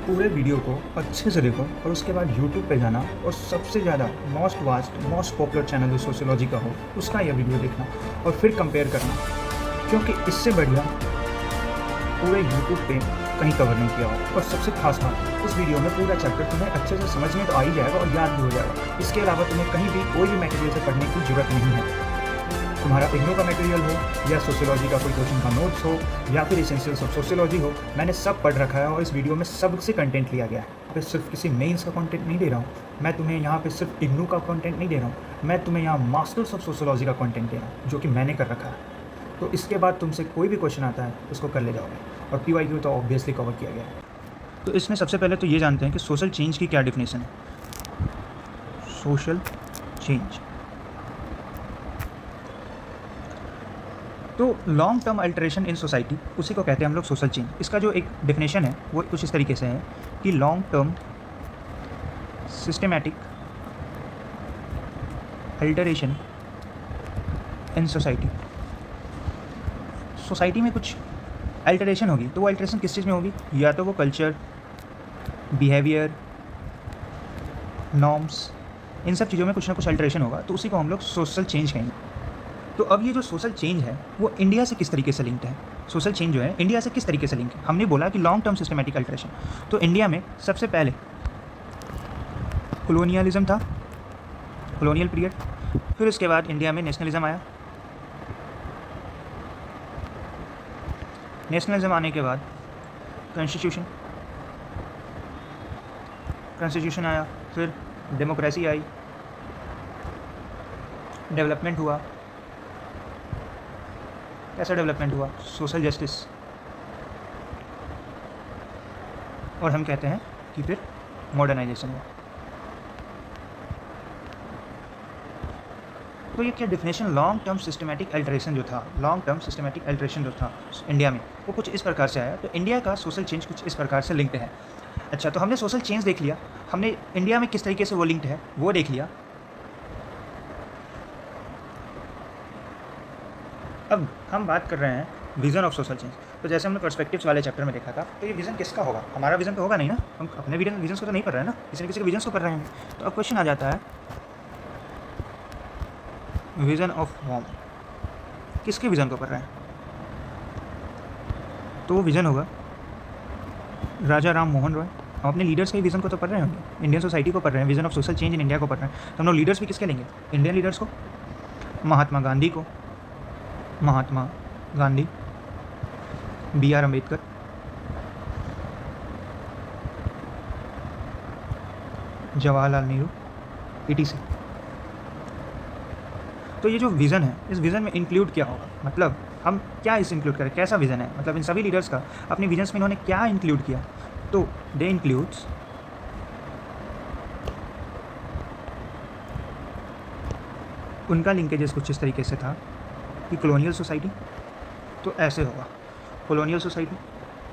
पूरे वीडियो को अच्छे से देखो और उसके बाद यूट्यूब पे जाना और सबसे ज़्यादा most vast most popular channel जो सोशियोलॉजी का हो उसका यह वीडियो देखना और फिर कंपेयर करना, क्योंकि इससे बढ़िया पूरे यूट्यूब पे कहीं कवर नहीं किया हो। और सबसे खास बात, इस वीडियो में पूरा चैप्टर तुम्हें अच्छे से समझ में तो आ ही जाएगा और याद भी हो जाएगा। इसके अलावा तुम्हें कहीं भी कोई भी मटेरियल से पढ़ने की जरूरत नहीं है। तुम्हारा इग्नो का मटेरियल हो या सोशियोलॉजी का कोई क्वेश्चन का नोट्स हो या फिर एसेंशियल्स ऑफ सोशियोलॉजी हो, मैंने सब पढ़ रखा है और इस वीडियो में सबसे कंटेंट लिया गया है। मैं सिर्फ किसी मेंस का कंटेंट नहीं दे रहा हूँ, मैं तुम्हें यहाँ पे सिर्फ इग्नो का कंटेंट नहीं दे रहा हूँ, मैं तुम्हें यहाँ मास्टर्स ऑफ सोशियोलॉजी का कंटेंट दे रहा हूँ जो कि मैंने कर रखा है। तो इसके बाद तुमसे कोई भी क्वेश्चन आता है उसको कर ले जाओगे, और PYQ तो ऑब्वियसली कवर किया गया है। तो इसमें सबसे पहले तो ये जानते हैं कि सोशल चेंज की क्या डिफिनेशन है। सोशल चेंज तो long term alteration in society, उसी को कहते हैं हम लोग सोशल चेंज। इसका जो एक डेफिनेशन है वो कुछ इस तरीके से है कि long term systematic alteration in society. Society में कुछ अल्टरेशन होगी, तो वो अल्टरेशन किस चीज़ में होगी? या तो वो कल्चर, बिहेवियर, नॉर्म्स, इन सब चीज़ों में कुछ ना कुछ अल्टरेशन होगा, तो उसी को हम लोग सोशल चेंज कहेंगे। तो अब ये जो सोशल चेंज है वो इंडिया से किस तरीके से लिंक्ड है? सोशल चेंज जो है इंडिया से किस तरीके से लिंक है? हमने बोला कि लॉन्ग टर्म सिस्टमैटिक अल्टरेशन, तो इंडिया में सबसे पहले कॉलोनियलिज्म था, कॉलोनियल पीरियड। फिर उसके बाद इंडिया में नेशनलिज्म आया, नेशनलिज्म आने के बाद कॉन्स्टिट्यूशन आया, फिर डेमोक्रेसी आई, डेवलपमेंट हुआ। कैसा डेवलपमेंट हुआ? Social justice. और हम कहते हैं कि फिर मॉडर्नाइजेशन हुआ। तो ये क्या definition long term systematic alteration जो था, लॉन्ग टर्म सिस्टमैटिक अल्टरेशन जो था इंडिया में, वो कुछ इस प्रकार से आया। तो इंडिया का सोशल चेंज कुछ इस प्रकार से लिंक्ड है। अच्छा, तो हमने सोशल चेंज देख लिया, हमने इंडिया में किस तरीके से वो लिंक्ड है वो देख लिया। अब हम बात कर रहे हैं विज़न ऑफ सोशल चेंज। तो जैसे हमने पर्सपेक्टिव्स वाले चैप्टर में देखा था, तो ये विज़न किसका होगा? हमारा विज़न तो होगा नहीं ना, हम अपने विजन को तो नहीं पढ़ रहे हैं ना, किसी न किसी के विजन को पढ़ रहे हैं। तो अब क्वेश्चन आ जाता है, विज़न ऑफ होम, किसके विज़न को पढ़ रहे हैं? तो वो विज़न होगा राजा राम मोहन रॉय। हम अपने लीडर्स के विज़न को तो पढ़ रहे होंगे, इंडियन सोसाइटी को पढ़ रहे हैं, vision of social change in India को पढ़ रहे हैं। तो हम लोग लीडर्स भी किसके लेंगे? इंडियन लीडर्स को, महात्मा गांधी को, महात्मा गांधी, BR अम्बेडकर, जवाहरलाल नेहरू, ETC। तो ये जो विज़न है, इस विज़न में इंक्लूड क्या होगा? मतलब हम क्या इस इंक्लूड करें, कैसा विज़न है? मतलब इन सभी लीडर्स का अपने विजन्स में इन्होंने क्या इंक्लूड किया? तो दे इंक्लूड्स उनका लिंकेजेस कुछ इस तरीके से था कि कॉलोनियल सोसाइटी, तो ऐसे होगा कॉलोनियल सोसाइटी,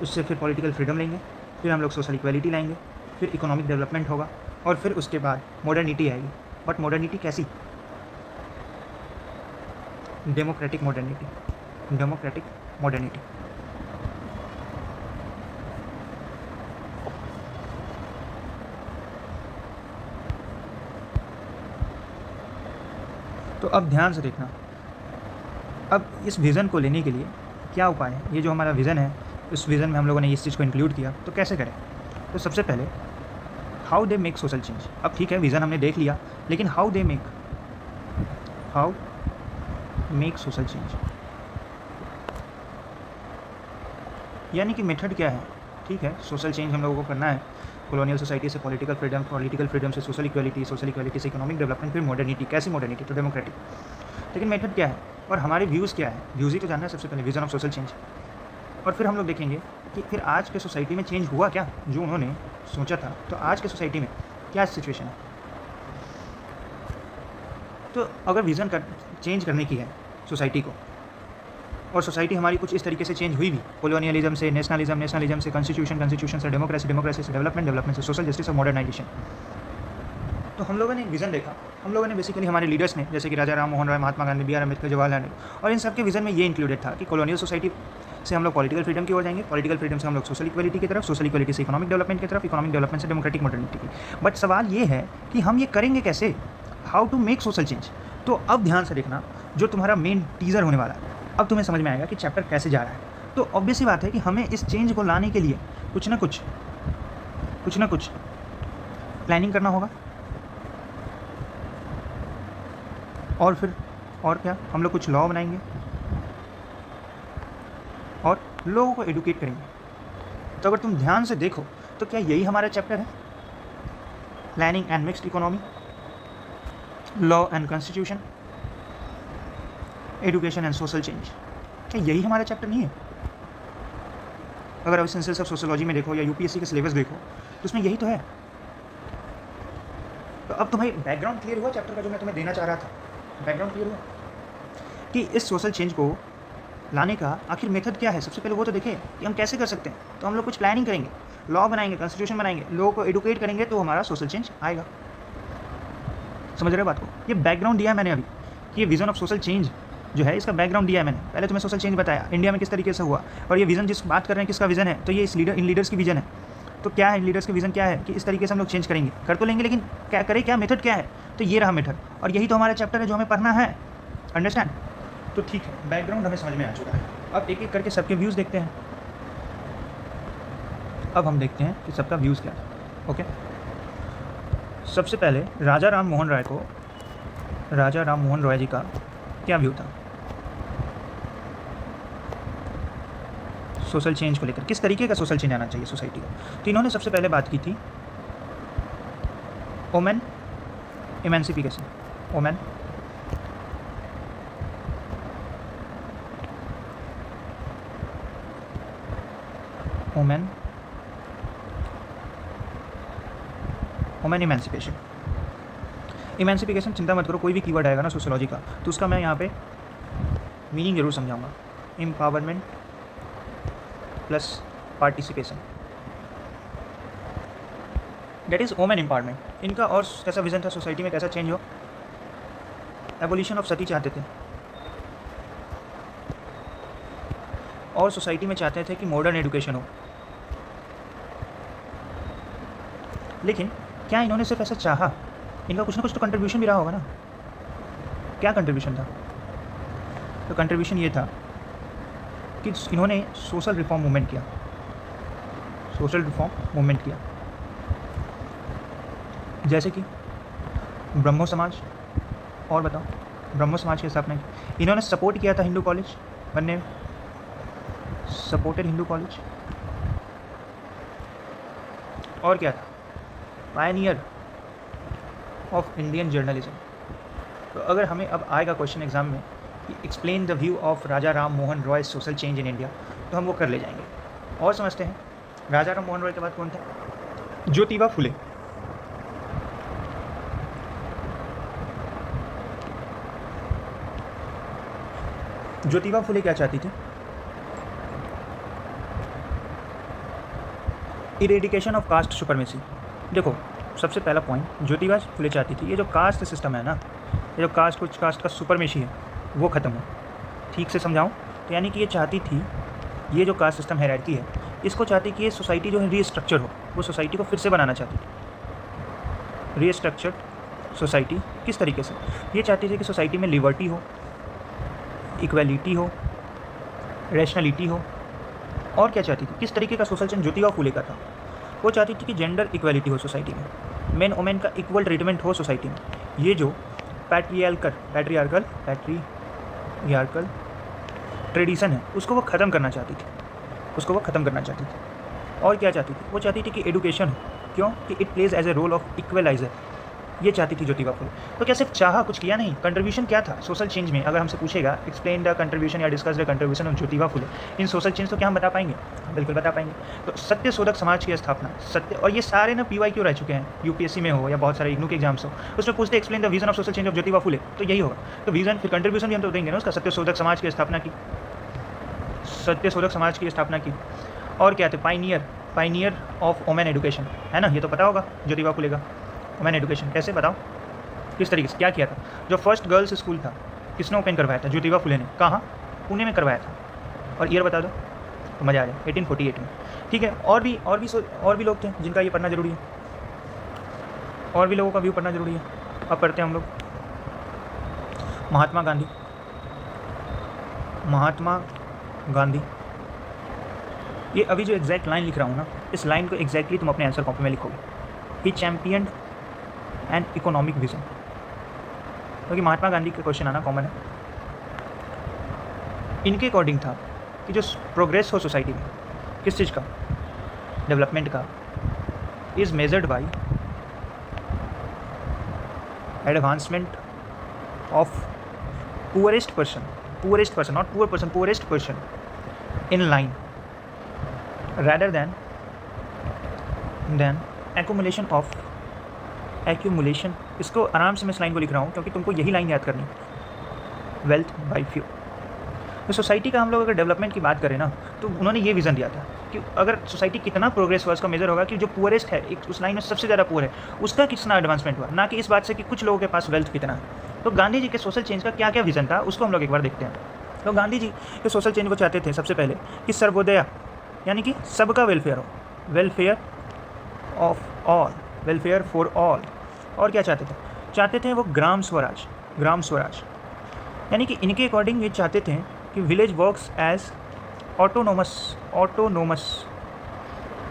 उससे फिर पॉलिटिकल फ्रीडम लेंगे, फिर हम लोग सोशल इक्वलिटी लाएंगे, फिर इकोनॉमिक डेवलपमेंट होगा, और फिर उसके बाद मॉडर्निटी आएगी। बट मॉडर्निटी कैसी? Democratic modernity, democratic modernity. तो अब ध्यान से देखना, अब इस विज़न को लेने के लिए क्या उपाय है? ये जो हमारा विज़न है, इस विज़न में हम लोगों ने इस चीज़ को इंक्लूड किया, तो कैसे करें? तो सबसे पहले how they make social change. अब ठीक है, विज़न हमने देख लिया, लेकिन how they make social change, यानी कि मेथड क्या है? ठीक है, सोशल चेंज हम लोगों को करना है, कॉलोनियल सोसाइटी से पॉलिटिकल फ्रीडम से सोशल इक्वलिटी से इकोनॉमिक डेवलपमेंट, फिर मॉडर्निटी। कैसी मॉडर्निटी? तो डेमोक्रेटिक। लेकिन मेथड क्या है और हमारे व्यूज़ क्या है? व्यूज़ ही तो जानना है सबसे पहले, विज़न ऑफ सोशल चेंज। और फिर हम लोग देखेंगे कि फिर आज के सोसाइटी में चेंज हुआ क्या जो उन्होंने सोचा था। तो आज के सोसाइटी में क्या सिचुएशन है? तो अगर विज़न चेंज करने की है सोसाइटी को, और सोसाइटी हमारी कुछ इस तरीके से चेंज हुई भी, कॉलोनियलिज्म से नेशनलिज्म से कॉन्स्टिट्यूशन से डेमोक्रेसी से डेवलपमेंट से सोशल जस्टिस और मॉडर्नाइजेशन। तो हम लोगों ने विज़न देखा, हम लोगों ने बेसिकली हमारे लीडर्स ने, जैसे कि राजा राम मोहन रॉय, महात्मा गांधी, BR अम्बेडकर, जवाहरलाल नेहरू, और इन सब के विज़न में ये इंक्लूडेड था कि कॉलोनियल सोसाइटी से हम लोग पॉलिटिकल फ्रीडम की ओर जाएंगे, पॉलिटिकल फ्रीडम से हम लोग सोशल इक्वलिटी की तरफ, सोशल इक्वलिटी से इकोनॉमिक डेवलपमेंट की तरफ, इकोनॉमिक डेवलपमेंट से डेमोक्रेटिक मॉडर्निटी की। बट सवाल ये है कि हम ये करेंगे कैसे, how to make social change. तो अब ध्यान से देखना, जो तुम्हारा मेन टीज़र होने वाला है, अब तुम्हें समझ में आएगा कि चैप्टर कैसे जा रहा है। तो ऑब्वियस ही बात है कि हमें इस चेंज को लाने के लिए कुछ ना कुछ प्लानिंग करना होगा, और फिर और क्या, हम लोग कुछ लॉ बनाएंगे और लोगों को एडुकेट करेंगे। तो अगर तुम ध्यान से देखो तो क्या यही हमारा चैप्टर है, planning and mixed economy, law and constitution, education and social change. क्या यही हमारा चैप्टर नहीं है? अगर एसेंशियल्स ऑफ सोशियोलॉजी में देखो या यूपीएससी का सिलेबस देखो तो उसमें यही तो है। तो अब तुम्हें बैकग्राउंड क्लियर हुआ चैप्टर का, जो मैं तुम्हें देना चाह रहा था, बैकग्राउंड क्लियर हुआ कि इस सोशल चेंज को लाने का आखिर मेथड क्या है। सबसे पहले वो तो देखें कि हम कैसे कर सकते हैं। तो हम लोग कुछ प्लानिंग करेंगे, लॉ बनाएंगे, कॉन्स्टिट्यूशन बनाएंगे, लोगों को एडुकेट करेंगे, तो हमारा सोशल चेंज आएगा। समझ रहे हो बात को? ये बैकग्राउंड दिया है मैंने अभी कि ये विजन ऑफ सोशल चेंज जो है, इसका बैकग्राउंड दिया है मैंने। पहले तुम्हें सोशल चेंज बताया इंडिया में किस तरीके से हुआ, और ये विजन जिस बात कर रहे हैं किसका विजन है, तो ये इन लीडर्स की विजन है। तो क्या है इन लीडर्स की विजन, क्या है कि इस तरीके से हम लोग चेंज करेंगे, कर तो लेंगे, लेकिन क्या करें, क्या मेथड क्या है। तो ये रहा मेथड, और यही तो हमारा चैप्टर है जो हमें पढ़ना है। अंडरस्टैंड? तो ठीक है, बैकग्राउंड हमें समझ में आ चुका है। अब एक एक करके सबके व्यूज़ देखते हैं। अब हम देखते हैं कि सबका व्यूज़ क्या है। ओके, सबसे पहले राजा राम मोहन रॉय जी का क्या व्यू था सोशल चेंज को लेकर, किस तरीके का सोशल चेंज आना चाहिए सोसाइटी को। तो इन्होंने सबसे पहले बात की थी वुमेन इमेंसिफिकेशन, वुमेन इमेंसिपेशन। इमेंसिफिकेशन, चिंता मत करो, कोई भी कीवर्ड आएगा ना सोशियोलॉजी का तो उसका मैं यहाँ पे मीनिंग जरूर समझाऊंगा। Empowerment plus participation, that is women empowerment. इनका और कैसा विजन था सोसाइटी में, कैसा चेंज हो। एबोलिशन ऑफ सती चाहते थे, और सोसाइटी में चाहते थे कि मॉडर्न एजुकेशन हो। लेकिन क्या इन्होंने सिर्फ ऐसा चाहा, इनका कुछ ना कुछ तो कंट्रीब्यूशन भी रहा होगा ना। क्या कंट्रीब्यूशन था? तो कंट्रीब्यूशन ये था कि इन्होंने सोशल रिफॉर्म मूवमेंट किया, जैसे कि ब्रह्मो समाज। और बताओ, ब्रह्मो समाज की स्थापना की इन्होंने, सपोर्ट किया था हिंदू कॉलेज बनने में, सपोर्टेड हिंदू कॉलेज। और क्या था? Pioneer of Indian journalism. तो अगर हमें अब आएगा क्वेश्चन एग्जाम में कि explain the view of Raja Ram Mohan Roy social change in India, तो हम वो कर ले जाएंगे। और समझते हैं, राजा राम मोहन रॉय के बाद कौन था? ज्योतिबा फुले। ज्योतिबा फुले क्या चाहती थी? Eradication of caste supremacy. देखो, सबसे पहला पॉइंट ज्योतिबा फुले चाहती थी, ये जो कास्ट सिस्टम है ना, ये जो कास्ट का सुपरमेसी है वो ख़त्म हो। ठीक से समझाऊँ तो यानी कि ये चाहती थी, ये जो कास्ट सिस्टम हायरार्की है, इसको चाहती कि ये सोसाइटी जो है रीस्ट्रक्चर हो, वो सोसाइटी को फिर से बनाना चाहती थी। रीस्ट्रक्चर्ड सोसाइटी किस तरीके से? ये चाहती थी कि सोसाइटी में लिबर्टी हो, इक्वलिटी हो, रैशनलिटी हो। और क्या चाहती थी? किस तरीके का सोशल चेंज ज्योतिबा फुले का था? वो चाहती थी कि जेंडर इक्वलिटी हो सोसाइटी में, मेन वुमेन का इक्वल ट्रीटमेंट हो सोसाइटी में। ये जो पैट्रियार्कल ट्रेडिशन है उसको वो ख़त्म करना चाहती थी। और क्या चाहती थी? वो चाहती थी कि एडुकेशन हो, क्यों कि it plays as a role of equaliser. ये चाहती थी ज्योतिबा फुले। तो क्या सिर्फ चाहा, कुछ किया नहीं? कंट्रीब्यूशन क्या था सोशल चेंज में? अगर हमसे पूछेगा एक्सप्लेन द कंट्रीब्यूशन या discuss the contribution of Jyotiba Phule in social change, तो क्या हम बता पाएंगे? बिल्कुल बता पाएंगे। तो सत्य शोधक समाज की स्थापना, सत्य, और ये सारे ना PYQ रह चुके हैं, यूपीएससी में हो या बहुत सारे इग्नू के एग्जाम्स हो, उसमें पूछते explain the vision of social change of Jyotiba Phule, तो यही होगा। तो विजन फिर कंट्रीब्यूशन भी हम तो देंगे ना उसका, सत्य शोधक समाज की स्थापना की, और क्या थे? पाइनियर ऑफ वुमेन एजुकेशन, है ना, ये तो पता होगा ज्योतिबा फुले का। वुमेन एजुकेशन कैसे, बताओ किस तरीके से, क्या किया था? जो फर्स्ट गर्ल्स स्कूल था किसने ओपन करवाया था? ज्योतिबा फुले ने। कहाँ? पुणे में करवाया था। और ईयर बता दो, तो मज़ा आ जाए। 1848 में, ठीक है। और भी लोग थे जिनका ये पढ़ना ज़रूरी है, और भी लोगों का व्यू पढ़ना ज़रूरी है। अब पढ़ते हैं हम लोग महात्मा गांधी। ये अभी जो एग्जैक्ट लाइन लिख रहा हूँ ना, इस लाइन को एग्जैक्टली तुम अपने आंसर कॉपी में लिखोगे। ही चैम्पियन एंड इकोनॉमिक विजन, क्योंकि महात्मा गांधी का क्वेश्चन आना कॉमन है। इनके अकॉर्डिंग था कि जो प्रोग्रेस हो सोसाइटी में, किस चीज़ का, डेवलपमेंट का, is measured by advancement of poorest person, not poor person, poorest person in line rather than accumulation। इसको आराम से मैं इस लाइन को लिख रहा हूँ क्योंकि तुमको यही लाइन याद करनी, वेल्थ बाई फ्यू। तो सोसाइटी का हम लोग अगर डेवलपमेंट की बात करें ना, तो उन्होंने ये विज़न दिया था कि अगर सोसाइटी कितना प्रोग्रेस हुआ उसका मेजर होगा कि जो पुअरेस्ट है, एक उस लाइन में सबसे ज़्यादा पुअर है, उसका कितना एडवांसमेंट हुआ, ना कि इस बात से कि कुछ लोगों के पास वेल्थ कितना है। तो गांधी जी के सोशल चेंज का क्या क्या विज़न था उसको हम लोग एक बार देखते हैं। तो गांधी जी के सोशल चेंज वो चाहते थे सबसे पहले कि सर्वोदय, यानी कि सबका वेलफेयर हो, welfare of all, welfare for all. और क्या चाहते थे वो ग्राम स्वराज, यानी कि इनके अकॉर्डिंग ये चाहते थे कि village works as autonomous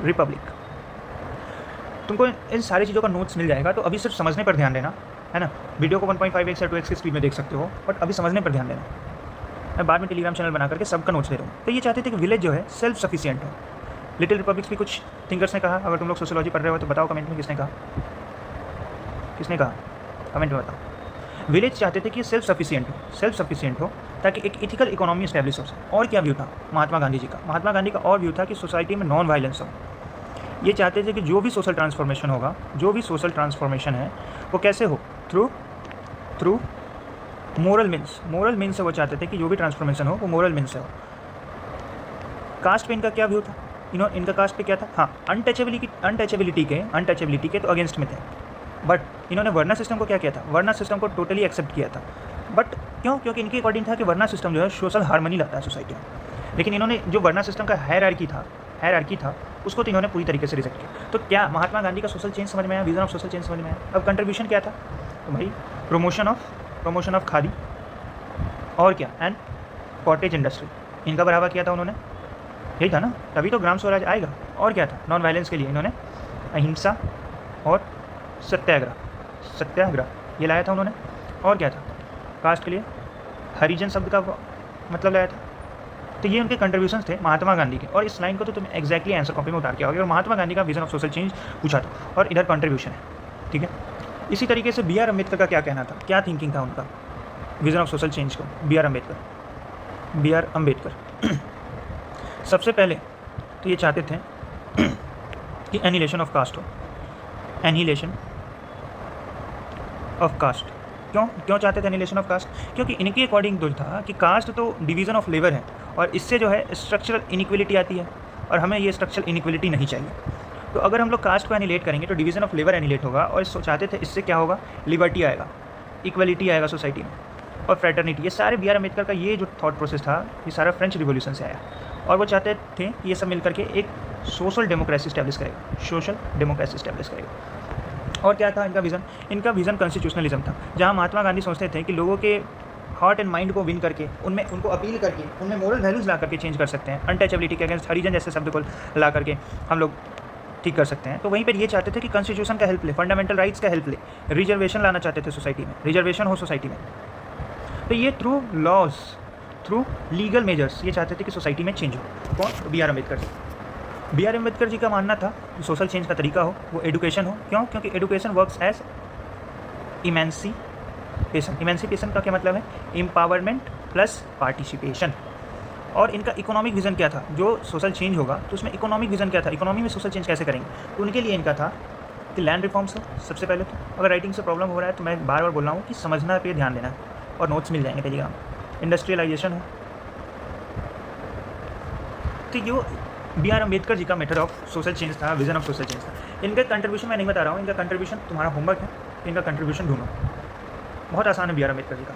republic. तुमको इन सारी चीज़ों का नोट्स मिल जाएगा, तो अभी सिर्फ समझने पर ध्यान देना, है ना। वीडियो को 1.5x या 2x की स्पीड में देख सकते हो, बट अभी समझने पर ध्यान देना। मैं बाद में टेलीग्राम चैनल बना करके सबका नोट्स दे रहा हूँ। तो ये चाहते थे कि विलेज जो है सेल्फ सफिशिएंट हो। लिटिल रिपब्लिक्स भी कुछ थिंकर्स ने कहा। अगर तुम लोग सोशियोलॉजी पढ़ रहे हो तो बताओ कमेंट में किसने कहा, कमेंट में बताओ। विलेज चाहते थे कि सेल्फ सफिशिएंट हो ताकि एक इथिकल इकोनॉमी इस्टेब्लिश हो सके। और क्या व्यू था महात्मा गांधी का और व्यू था कि सोसाइटी में नॉन वायलेंस हो। ये चाहते थे कि जो भी सोशल ट्रांसफॉर्मेशन है वो कैसे हो, थ्रू मोरल मीन्स से वो चाहते थे कि जो भी ट्रांसफॉर्मेशन हो वो मोरल मीन्स से हो। कास्ट पे इनका क्या व्यू था, इनका कास्ट पे क्या था, हाँ, अनटचेबिलिटी के तो अगेंस्ट में थे। बट इन्होंने वर्ना सिस्टम को क्या किया था, वर्ना सिस्टम को टोटली एक्सेप्ट किया था। बट क्योंकि इनके अकॉर्डिंग था कि वर्ना सिस्टम जो है सोशल हार्मनी लाता है सोसाइटी में। लेकिन इन्होंने जो वर्ना सिस्टम का हायरार्की था उसको तो इन्होंने पूरी तरीके से रिजेक्ट किया। तो क्या महात्मा गांधी का सोशल चेंज समझ में आया, विजन ऑफ सोशल चेंज समझ में आया। अब कंट्रीब्यूशन क्या था, तो भाई प्रमोशन ऑफ खादी और क्या, एंड कॉटेज इंडस्ट्री, इनका बढ़ावा किया था उन्होंने। यही था ना, तभी तो ग्राम स्वराज आएगा। और क्या था, नॉन वायलेंस के लिए इन्होंने अहिंसा और सत्याग्रह ये लाया था उन्होंने। और क्या था, कास्ट के लिए हरिजन शब्द का मतलब लाया था। तो ये उनके कंट्रीब्यूशन थे महात्मा गांधी के। और इस लाइन को तो तुम एग्जैक्टली आंसर कॉपी में उतार के आओगे। और महात्मा गांधी का विजन ऑफ सोशल चेंज पूछा था और इधर कंट्रीब्यूशन है, ठीक है। इसी तरीके से बी आर अम्बेडकर का क्या कहना था, क्या थिंकिंग था उनका विजन ऑफ सोशल चेंज को। बी आर अम्बेडकर सबसे पहले तो ये चाहते थे कि एनिहिलेशन ऑफ कास्ट हो, एनिहिलेशन ऑफ कास्ट। क्यों चाहते थे एनिहिलेशन ऑफ कास्ट, क्योंकि इनके अकॉर्डिंग तो था कि कास्ट तो डिवीज़न ऑफ लेबर है और इससे जो है स्ट्रक्चरल इनइक्वलिटी आती है और हमें ये स्ट्रक्चरल इनइक्वलिटी नहीं चाहिए। तो अगर हम लोग कास्ट को एनिहिलेट करेंगे तो डिवीज़न ऑफ लेबर एनिहिलेट होगा और चाहते थे इससे क्या होगा, लिबर्टी आएगा, इक्वलिटी आएगा सोसाइटी में और फ्रेटर्निटी। ये सारे बी आर अम्बेडकर का ये जो थॉट प्रोसेस था ये सारा फ्रेंच रिवॉल्यूशन से आया। और वो चाहते थे कि ये सब मिल करके एक सोशल डेमोक्रेसी इस्टेब्लिश करेगा। और क्या था इनका विज़न कॉन्स्टिट्यूशनलिज्म था, जहाँ महात्मा गांधी सोचते थे कि लोगों के हार्ट एंड माइंड को विन करके उनको अपील करके उनमें मोरल वैल्यूज़ ला करके चेंज कर सकते हैं। अनटचेबिलिटी के अगेंस्ट हरिजन जैसे शब्द को ला करके हम लोग ठीक कर सकते हैं। तो वहीं पर ये चाहते थे कि कॉन्स्टिट्यूशन का हेल्प ले, फंडामेंटल राइट्स का हेल्प ले, रिजर्वेशन लाना चाहते थे सोसाइटी में, रिजर्वेशन हो सोसाइटी में। तो ये through laws, through legal measures ये चाहते थे कि सोसाइटी में चेंज हो। कौन, बी आर अम्बेडकर जी का मानना था कि सोशल चेंज का तरीका हो वो एडुकेशन हो। क्योंकि एडुकेशन वर्क्स एज इमेंसिपेशन का क्या मतलब है, एम्पावरमेंट प्लस पार्टिसिपेशन। और इनका इकोनॉमिक विजन क्या था, जो सोशल चेंज होगा तो उसमें इकोनॉमिक विजन क्या था, इकोनॉमी में सोशल चेंज कैसे करेंगे। तो उनके लिए इनका था कि लैंड रिफॉर्म्स हो सबसे पहले। तो अगर राइटिंग से प्रॉब्लम हो रहा है तो मैं बार बार बोल रहा हूँ कि समझना पे ध्यान देना है और नोट्स मिल जाएंगे टेलीग्राम। इंडस्ट्रियलाइजेशन हो, तो ये बी आर अम्बेडकर जी का मेथड ऑफ सोशल चेंज था, विजन ऑफ सोशल चेंज था। इनका कंट्रीब्यूशन मैं नहीं बता रहा हूँ, इनका कंट्रीब्यूशन तुम्हारा होमवर्क है, इनका कंट्रीब्यूशन ढूंढो, बहुत आसान है बी आर अम्बेडकर जी का।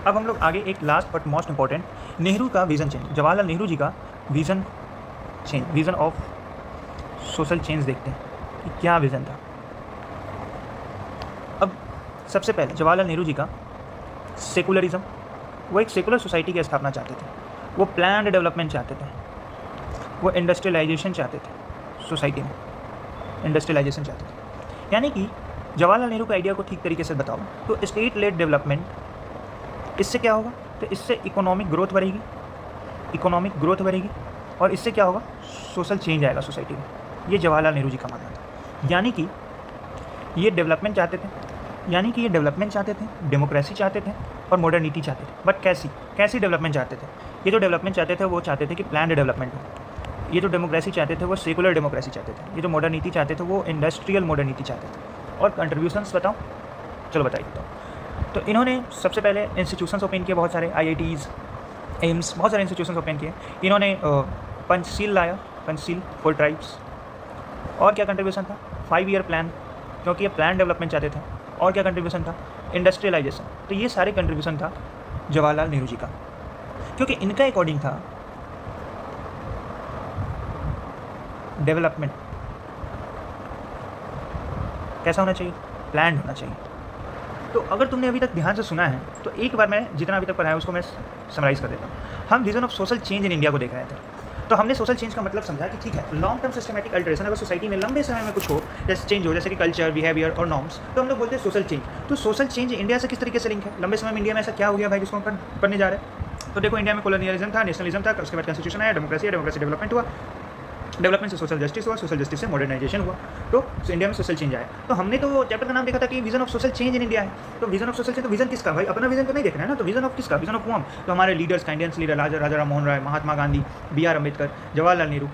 अब हम लोग आगे एक last but most important Nehru का विज़न चेंज, जवाहरलाल नेहरू जी का vision change, vision of social change देखते हैं कि क्या विज़न था। अब सबसे पहले जवाहरलाल नेहरू जी का सेकुलरिज्म, वो एक सेकुलर सोसाइटी की स्थापना चाहते थे, वो प्लान्ड डेवलपमेंट चाहते थे, वो इंडस्ट्रियलाइजेशन चाहते थे, सोसाइटी में इंडस्ट्रियलाइजेशन चाहते थे। यानी कि जवाहरलाल नेहरू के आइडिया को ठीक तरीके से बताओ तो स्टेट लेड डेवलपमेंट, इससे क्या होगा, तो इससे इकोनॉमिक ग्रोथ बढ़ेगी, इकोनॉमिक ग्रोथ बढ़ेगी और इससे क्या होगा, सोशल चेंज आएगा सोसाइटी में। ये जवाहरलाल नेहरू जी का मानना था। यानी कि ये डेवलपमेंट चाहते थे, यानी कि ये डेवलपमेंट चाहते थे, डेमोक्रेसी चाहते थे और मॉडर्निटी चाहते थे। बट कैसी डेवलपमेंट चाहते थे? ये जो डेवलपमेंट चाहते थे वो चाहते थे कि प्लान्ड डेवलपमेंट हो। ये जो डेमोक्रेसी चाहते थे वो सेकुलर डेमोक्रेसी चाहते थे। ये जो मॉडर्निटी चाहते थे वो इंडस्ट्रियल मॉडर्निटी चाहते थे। और कंट्रीब्यूशंस बताओ, चलो बताइए बताओ। तो इन्होंने सबसे पहले इंस्टीट्यूशंस ओपन किए, बहुत सारे IITs, एम्स, बहुत सारे इंस्टीट्यूशंस ओपन किए। इन्होंने पंचशील लाया, पंचशील फॉर ट्राइब्स। और क्या कंट्रीब्यूशन था? 5 ईयर प्लान, क्योंकि ये प्लान डेवलपमेंट चाहते थे। और क्या कंट्रीब्यूशन था? इंडस्ट्रियलाइजेशन। तो ये सारे कंट्रीब्यूशन था जवाहरलाल नेहरू जी का, क्योंकि इनका अकॉर्डिंग था डेवलपमेंट कैसा होना चाहिए, प्लान होना चाहिए। तो अगर तुमने अभी तक ध्यान से सुना है तो एक बार मैं जितना अभी तक पढ़ा है उसको मैं समराइज कर देता हूँ। हम vision of social change in India को देख रहे थे। तो हमने सोशल चेंज का मतलब समझा कि ठीक है, लॉन्ग टर्म सिस्टमैटिक अल्टरेशन अगर सोसाइटी में लंबे समय में कुछ हो, जैसे चेंज हो, जैसे कि कल्चर, बिहेवियर और नॉर्म्स, तो हम लोग बोलते हैं सोशल चेंज। तो सोशल चेंज इंडिया से किस तरीके से लिंक है? लंबे समय में इंडिया में ऐसा क्या हो गया भाई जिसको हम पढ़ने जा रहे हैं? तो देखो, इंडिया में कॉलोनियलिज्म था, नेशनलिज्म था, उसके बाद कॉन्स्टिट्यूशन आया, डेमोक्रेसी डेवलपमेंट हुआ, डेवलपमेंट से सोशल जस्टिस हुआ, सोशल जस्टिस से मॉडर्नाइजेशन हुआ, तो इंडिया में सोशल चेंज आया। तो हमने तो चैप्टर का नाम देखा था कि vision of social change in India है। तो विजन ऑफ सोशल चेंज, तो विजन किसका भाई? अपना विजन तो नहीं देखना है ना। तो विजन ऑफ किसका? विजन ऑफ कौन? तो हमारे लीडर्स का, इंडियंस लीडर राजा राम मोहन राय, महात्मा गांधी, BR अम्बेडकर, जवाहरलाल नेहरू।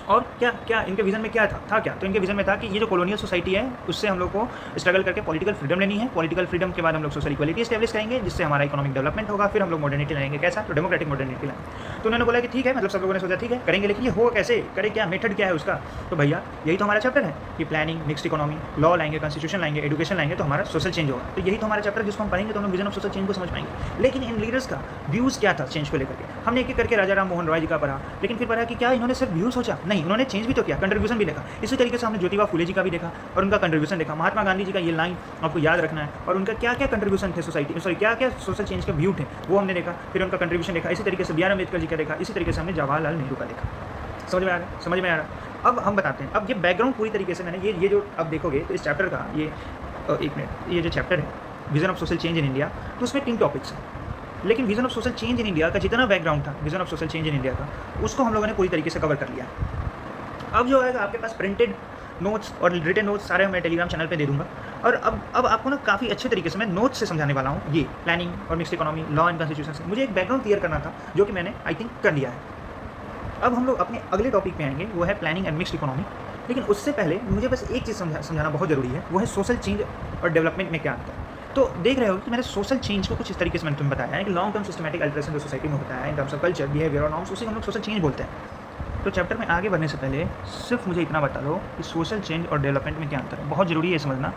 और क्या इनके विजन में क्या था क्या? तो इनके विजन में था कि ये जो कॉलोनियल सोसाइटी है उससे हम लोग को स्ट्रगल करके पॉलिटिकल फ्रीडम लेनी है। पॉलिटिकल फ्रीडम के बाद हम लोग सोशल इक्वलिटी एस्टैब्लिश करेंगे, जिससे हमारा इकोनॉमिक डेवलपमेंट होगा। फिर हम लोग मॉडर्निटी लाएंगे। कैसा? तो डेमोक्रेटिक मॉडर्निटी लाएंगे। तो उन्होंने बोला कि ठीक है, मतलब सब लोगों ने सोचा ठीक है करेंगे, लेकिन ये हो कैसे, करे क्या, मेथड क्या है उसका? तो भैया यही तो हमारा चैप्टर है कि प्लानिंग, मिक्स्ड इकोनॉमी, लॉ लाएंगे, कॉन्स्टिट्यूशन लाएंगे, एजुकेशन लाएंगे, तो हमारा सोशल चेंज होगा। तो यही तो हमारा चैप्टर जिसको हम पढ़ेंगे तो हम लोग विजन ऑफ सोशल चेंज को समझ पाएंगे। लेकिन इन लीडर्स का व्यूज़ क्या था चेंज को लेकर के? हमने एक एक करके राजा राम मोहन राय जी का पढ़ा, लेकिन फिर पढ़ा कि क्या इन्होंने सिर्फ व्यू सोचा? नहीं, उन्होंने चेंज भी तो किया, कंट्रीब्यूशन भी देखा। इसी तरीके से हमने ज्योतिबा फुले जी का भी देखा और उनका कंट्रीब्यूशन देखा। महात्मा गांधी जी का ये लाइन आपको याद रखना है, और उनका क्या क्या कंट्रीब्यूशन थे सोसाइटी, सॉरी क्या क्या सोशल चेंज के व्यू थे वो हमने देखा। फिर उनका कंट्रीब्यूशन देखा। इसी तरीके से BR अम्बेडकर जी का देखा। इसी तरीके से हमने जवाहरलाल नेहरू का देखा। समझ में आ रहा है? समझ में आ रहा है। अब हम बताते हैं, अब ये बैकग्राउंड पूरी तरीके से मैंने ये जो अब देखोगे तो इस चैप्टर का ये एक मिनट, ये जो चैप्टर है vision of social change in India, तो उसमें 3 टॉपिक्स हैं। लेकिन vision of social change in India का जितना बैकग्राउंड था vision of social change in India का, उसको हम लोगों ने पूरी तरीके से कवर कर लिया। अब जो है आपके पास प्रिंटेड नोट्स और रिटन नोट्स सारे मैं टेलीग्राम चैनल पे दे दूंगा। और अब आपको ना काफ़ी अच्छे तरीके से मैं नोट्स से समझाने वाला हूँ ये प्लानिंग और mixed economy, law and constitution से। मुझे एक बैकग्राउंड क्लियर करना था जो कि मैंने आई थिंक कर लिया है। अब हम लोग अपने अगले टॉपिक पे आएंगे, वो है प्लानिंग एंड मिक्स्ड इकोनॉमी। लेकिन उससे पहले मुझे बस एक चीज़ समझाना बहुत ज़रूरी है, वो है सोशल चेंज और डेवलपमेंट में क्या अंतर है। तो देख रहे हो कि मैंने सोशल चेंज को कुछ इस तरीके से मैंने तुम्हें बताया है कि लॉन्ग टर्म सिस्टमेटिक अल्टरेशन जो सोसाइटी में होता है in terms of culture, behaviour और नॉर्म्स, उसी को हम लोग सोशल चेंज बोलते हैं। तो चैप्टर में आगे बढ़ने से पहले सिर्फ मुझे इतना बता दो कि सोशल चेंज और डेवलपमेंट में क्या अंतर है। बहुत ज़रूरी है समझना,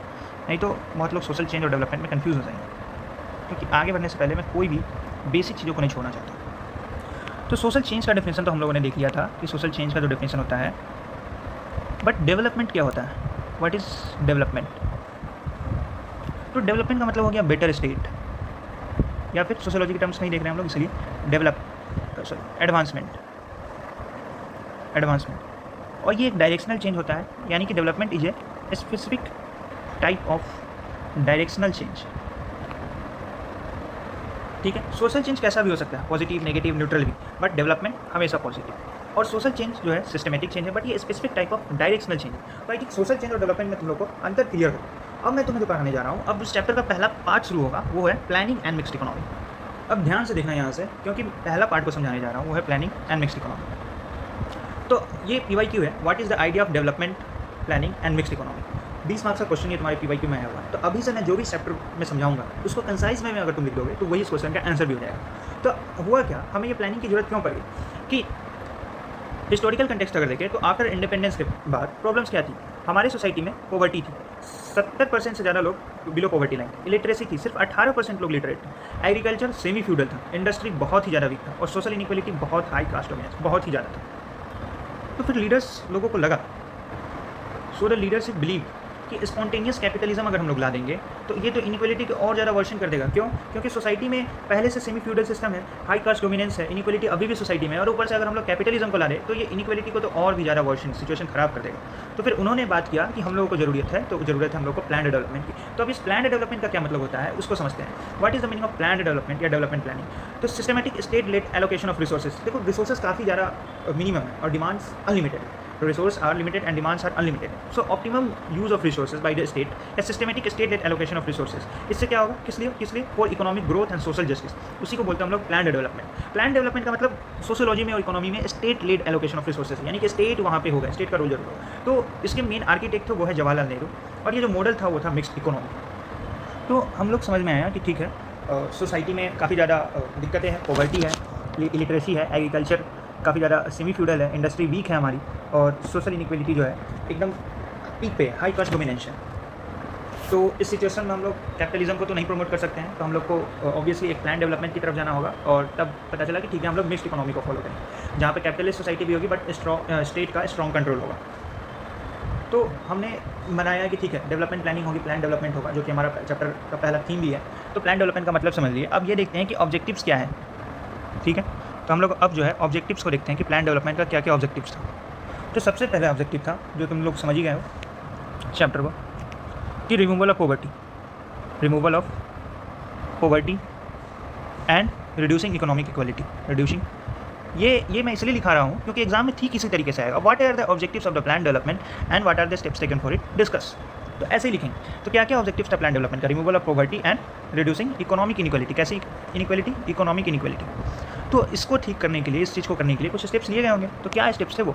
नहीं तो बहुत लोग सोशल चेंज और डेवलपमेंट में कंफ्यूज हो जाएंगे। क्योंकि आगे बढ़ने से पहले मैं कोई भी बेसिक चीज़ों को नहीं छोड़ना चाहता। तो सोशल चेंज का डेफिनेशन तो हम लोगों ने देख लिया था कि सोशल चेंज का जो डेफिनेशन होता है। बट डेवलपमेंट क्या होता है? What is development? तो डेवलपमेंट का मतलब हो गया बेटर स्टेट, या फिर सोशियोलॉजी के टर्म्स नहीं देख रहे हैं हम लोग, इसलिए एडवांसमेंट। और ये एक डायरेक्शनल चेंज होता है, यानी कि development is a specific type of directional change. ठीक है, सोशल चेंज कैसा भी हो सकता है, पॉजिटिव, नेगेटिव, न्यूट्रल भी, बट डेवलपमेंट हमेशा पॉजिटिव। और सोशल चेंज जो है सिस्टमेटिक चेंज है, बट ये specific type of directional change है। तो आई थिंक सोशल चेंज और डेवलपमेंट में तुम लोग को अंतर क्लियर हो। अब मैं तुम्हें जो पढ़ाने जा रहा हूँ, अब इस चैप्टर का पहला पार्ट शुरू होगा, वो है प्लानिंग एंड मिक्स्ड इकोनॉमी। अब ध्यान से देखना यहाँ से, क्योंकि पहला पार्ट को समझाने जा रहा हूँ, वो है प्लानिंग एंड मिक्स्ड इकोनॉमी। तो ये PYQ है, what is the idea of development, planning and mixed economy. 20 marks का क्वेश्चन ये तुम्हारे PYQ में आया हुआ है। तो अभी से मैं जो भी चैप्टर में समझाऊंगा उसको कंसाइज में अगर तुम लिख दोगे तो वही इस क्वेश्चन का आंसर भी हो जाएगा। तो हुआ क्या, हमें ये प्लानिंग की जरूरत क्यों पड़ी कि हिस्टोरिकल कंटेक्स्ट अगर देखें तो आफ्टर इंडिपेंडेंस के बाद प्रॉब्लम्स क्या थी, हमारी सोसाइटी में पॉवर्टी थी, 70% से ज़्यादा लोग बिलो पॉवर्टी लाइन, इलिटरेसी थी, सिर्फ 18% लोग लिटरेट थे, एग्रीकल्चर सेमी फ्यूडल था, इंडस्ट्री बहुत ही ज़्यादा वीक था और सोशल इनइक्वालिटी बहुत हाई कास्ट डोमिनेंस बहुत ही ज़्यादा था। तो फिर लीडर्स लोगों को लगा, सो द लीडरशिप बिलीव कि स्पॉन्टेनियस कैपिटलिज्म अगर हम लोग ला देंगे तो ये तो इनइक्वालिटी को और ज़्यादा वर्शन कर देगा। क्यों? क्योंकि सोसाइटी में पहले से सेमी फ्यूडल सिस्टम है, हाई कास्ट डोमिनेंस है, इनइक्वालिटी अभी भी सोसाइटी में है और ऊपर से अगर हम लोग कैपिटलिज्म को ला दें तो ये इनइक्वालिटी को तो और भी ज़्यादा वर्शन सिचुएशन खराब कर देगा। तो फिर उन्होंने बात किया कि हम लोगों को ज़रूरत है, तो ज़रूरत है हम लोग को प्लान डेवलपमेंट की। तो अब इस प्लान डेवलपमेंट का क्या मतलब होता है उसको समझते हैं। What is the meaning of plan development या डेवलपमेंट प्लानिंग? तो systematic state lead allocation of resources. देखो रिसोर्सेज काफ़ी ज़्यादा मिनिमम है और डिमांड्स अनलिमिटेड है। Resources are limited and demands are unlimited. So optimum use of resources by the state, a systematic state-led allocation of resources. इससे क्या होगा? किस लिए? For economic growth and social justice. उसी को बोलते हैं हम लोग प्लान डेवलपमेंट। प्लान डेवलपमेंट का मतलब सोशियोलॉजी में और इकोनॉमी में state lead allocation of resources, यानी कि स्टेट वहाँ पे होगा, स्टेट का रोल जरूर होगा। तो इसके मेन आर्किटेक्ट वो है जवाहरलाल नेहरू और ये जो मॉडल था वो था मिक्स्ड इकोनॉमी। तो हम लोग समझ में आया कि ठीक है, सोसाइटी में काफ़ी ज़्यादा दिक्कतें हैं, पॉवर्टी है, इलिटरेसी है, एग्रीकल्चर काफ़ी ज़्यादा सेमी फ्यूडल है, इंडस्ट्री वीक है हमारी और सोशल इनइक्वालिटी जो है एकदम पीक पे, हाई कास्ट डोमिनेंस है। तो इस सिचुएशन में हम लोग कैपिटलिज्म को तो नहीं प्रमोट कर सकते हैं, तो हम लोग को ऑब्वियसली एक प्लान डेवलपमेंट की तरफ जाना होगा और तब पता चला कि ठीक है हम लोग मिक्स्ड इकोनॉमी को फॉलो करें जहाँ पे कैपिटलिस्ट सोसाइटी भी होगी बट स्टेट का स्ट्रॉन्ग कंट्रोल होगा। तो हमने बनाया कि ठीक है डेवलपमेंट प्लानिंग होगी, प्लान डेवलपमेंट होगा, जो कि हमारा चैप्टर का पहला थीम भी है। तो प्लान डेवलपमेंट का मतलब समझ लिए। अब ये देखते हैं कि ऑब्जेक्टिव्स क्या है, ठीक है। तो हम लोग अब जो है ऑब्जेक्टिव्स को देखते हैं कि प्लान डेवलपमेंट का क्या क्या ऑब्जेक्टिव्स था। तो सबसे पहला ऑब्जेक्टिव था जो तुम लोग समझ ही गए हो चैप्टर को, कि removal of poverty and reducing economic equality. Reducing ये मैं इसलिए लिखा रहा हूँ क्योंकि एग्जाम में ठीक इसी तरीके से आएगा। What are the objectives of the plan development and what are the steps taken for it, discuss. तो ऐसे ही लिखेंगे। तो क्या क्या ऑब्जेक्टिव्स था प्लान डेवलपमेंट का? Removal of poverty and reducing economic inequality. कैसी इनइक्वालिटी? Economic inequality. तो इसको ठीक करने के लिए, इस चीज़ को करने के लिए कुछ स्टेप्स लिए गए होंगे। तो क्या स्टेप्स थे वो?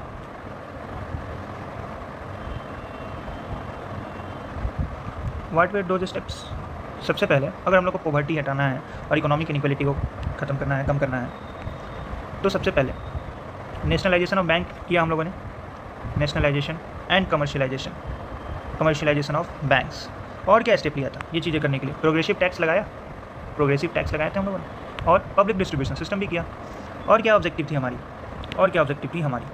What were those steps? सबसे पहले अगर हम लोग को पॉवर्टी हटाना है और इकोनॉमिक इनइक्वालिटी को ख़त्म करना है, कम करना है, तो सबसे पहले नेशनलाइजेशन ऑफ बैंक किया हम लोगों ने, nationalisation and commercialisation of banks. और क्या स्टेप लिया था ये चीज़ें करने के लिए? प्रोग्रेसिव टैक्स लगाया थे हम लोगों ने, और पब्लिक डिस्ट्रीब्यूशन सिस्टम भी किया। और क्या ऑब्जेक्टिव थी हमारी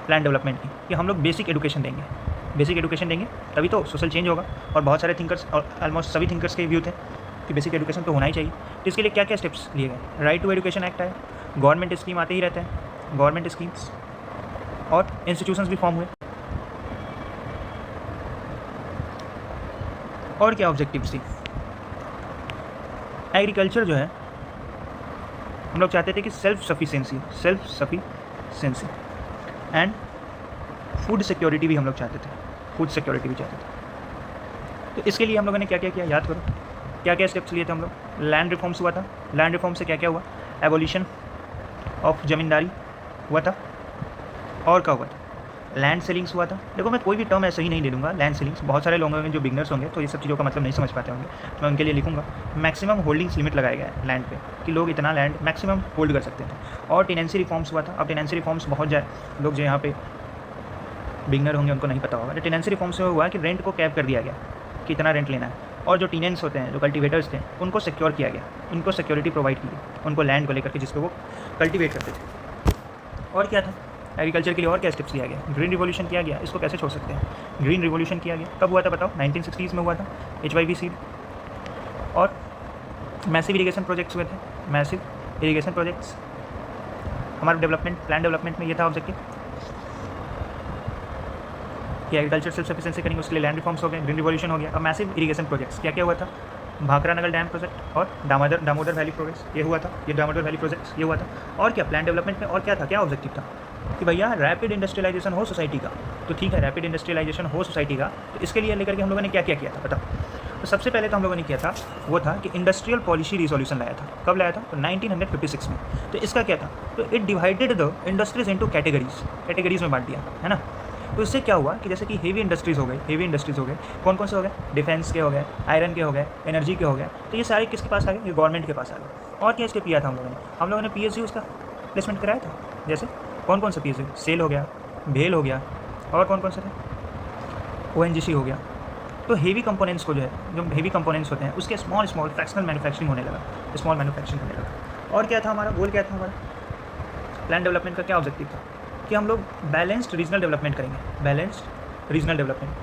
प्लान डेवलपमेंट की? कि हम लोग बेसिक एजुकेशन देंगे तभी तो सोशल चेंज होगा। और बहुत सारे थिंकर्स और ऑलमोस्ट सभी थिंकर्स के व्यू थे कि बेसिक एजुकेशन तो होना ही चाहिए। तो इसके लिए क्या क्या स्टेप्स लिए गए? राइट टू एजुकेशन एक्ट आया, गवर्नमेंट स्कीम आते ही रहते हैं, गवर्नमेंट स्कीम्स, और इंस्टीट्यूशंस भी फॉर्म हुए। और क्या ऑब्जेक्टिव्स थी? एग्रीकल्चर जो है हम लोग चाहते थे कि self sufficiency and food security भी हम लोग चाहते थे, तो इसके लिए हम लोगों ने क्या क्या किया याद करो। क्या क्या स्टेप्स लिए थे हम लोग? लैंड रिफॉर्म्स हुआ था। लैंड रिफॉर्म से क्या क्या हुआ? एबोलिशन ऑफ ज़मींदारी हुआ था। और क्या हुआ था? लैंड सेलिंग्स हुआ था। देखो मैं कोई भी टर्म ऐसे ही नहीं ले लूँगा। लैंड सेलिंग्स, बहुत सारे लोग होंगे जो बिगनर्स होंगे तो ये सब चीज़ों का मतलब नहीं समझ पाते होंगे, तो मैं उनके लिए लिखूँगा मैक्सिमम होल्डिंग्स लिमिट लगाया गया है लैंड पे, कि लोग इतना लैंड मैक्सिमम होल्ड कर सकते हैं। और टेनेंसी रिफॉर्म्स हुआ था। अब टेनेंसी रिफॉर्म्स बहुत लोग जो यहाँ पे बिगनर होंगे उनको नहीं पता होगा। तो टेनेंसी रिफॉर्म्स में हुआ कि रेंट को कैप कर दिया गया कि इतना रेंट लेना है, और जो टीनेंट्स होते हैं, जो कल्टिवेटर्स थे, उनको सिक्योर किया गया, उनको सिक्योरिटी प्रोवाइड की गई उनको लैंड को लेकर के जिस पे वो कल्टिवेट करते थे। और क्या था एग्रीकल्चर के लिए? और क्या स्टेप्स लिया गया? ग्रीन रिवॉल्यूशन किया गया। इसको कैसे छोड़ सकते हैं? ग्रीन रिवॉल्यूशन किया गया। कब हुआ था बताओ? 1960s में हुआ था। HYV सीड और मैसिव इरीगेशन प्रोजेक्ट्स हुए थे। मैसिव इरीगेशन प्रोजेक्ट्स हमारे प्लान डेवलपमेंट में ये था ऑब्जेक्टिव कि एग्रीकल्चर सेल्फ सफिशिएंसी करेंगे, उसके लिए लैंड रिफॉर्म्स हो गए, ग्रीन रिवॉल्यूशन हो गया। अब मैसिव इरीगेशन प्रोजेक्ट्स क्या क्या हुआ था? भाखरा नगर डैम प्रोजेक्ट और दामोदर वैली प्रोजेक्ट्स, ये हुआ था। ये दामोदर वैली प्रोजेक्ट्स ये हुआ था। और क्या प्लान डेवलपमेंट में और क्या था? क्या ऑब्जेक्टिव था? कि भैया रैपिड इंडस्ट्रियलाइजेशन हो सोसाइटी का। तो ठीक है, रैपिड इंडस्ट्रियलाइजेशन हो सोसाइटी का, तो इसके लिए लेकर के हम लोगों ने क्या क्या किया था बताओ? तो सबसे पहले तो हम लोगों ने किया था वो था कि इंडस्ट्रियल पॉलिसी रिजोल्यूशन लाया था। कब लाया था? तो 1956 में। तो इसका क्या था? तो it divided the industries into categories में बांट दिया, है ना। तो इससे क्या हुआ कि जैसे कि हेवी इंडस्ट्रीज़ हो गए, कौन कौन से हो गए? डिफेंस के हो गए, आयरन के हो गए, एनर्जी के हो गए। तो ये सारे किसके पास आ गए? ये गवर्नमेंट के पास आ गए। और क्या स्टेप लिया था हम लोगों ने? PSUs का प्लेसमेंट कराया था। जैसे कौन कौन से पीस है? सेल हो गया, भेल हो गया, और कौन कौन से थे? ओएनजीसी हो गया। तो हेवी कंपोनेंट्स को जो है, जो हेवी कंपोनेंट्स होते हैं उसके स्मॉल फ्रैक्शनल मैन्युफैक्चरिंग होने लगा, स्मॉल मैन्युफैक्चरिंग होने लगा। और क्या था हमारा गोल, क्या था हमारा प्लान डेवलपमेंट का? क्या ऑब्जेक्टिव था कि हम लोग बैलेंस्ड रीजनल डेवलपमेंट करेंगे, बैलेंस्ड रीजनल डेवलपमेंट,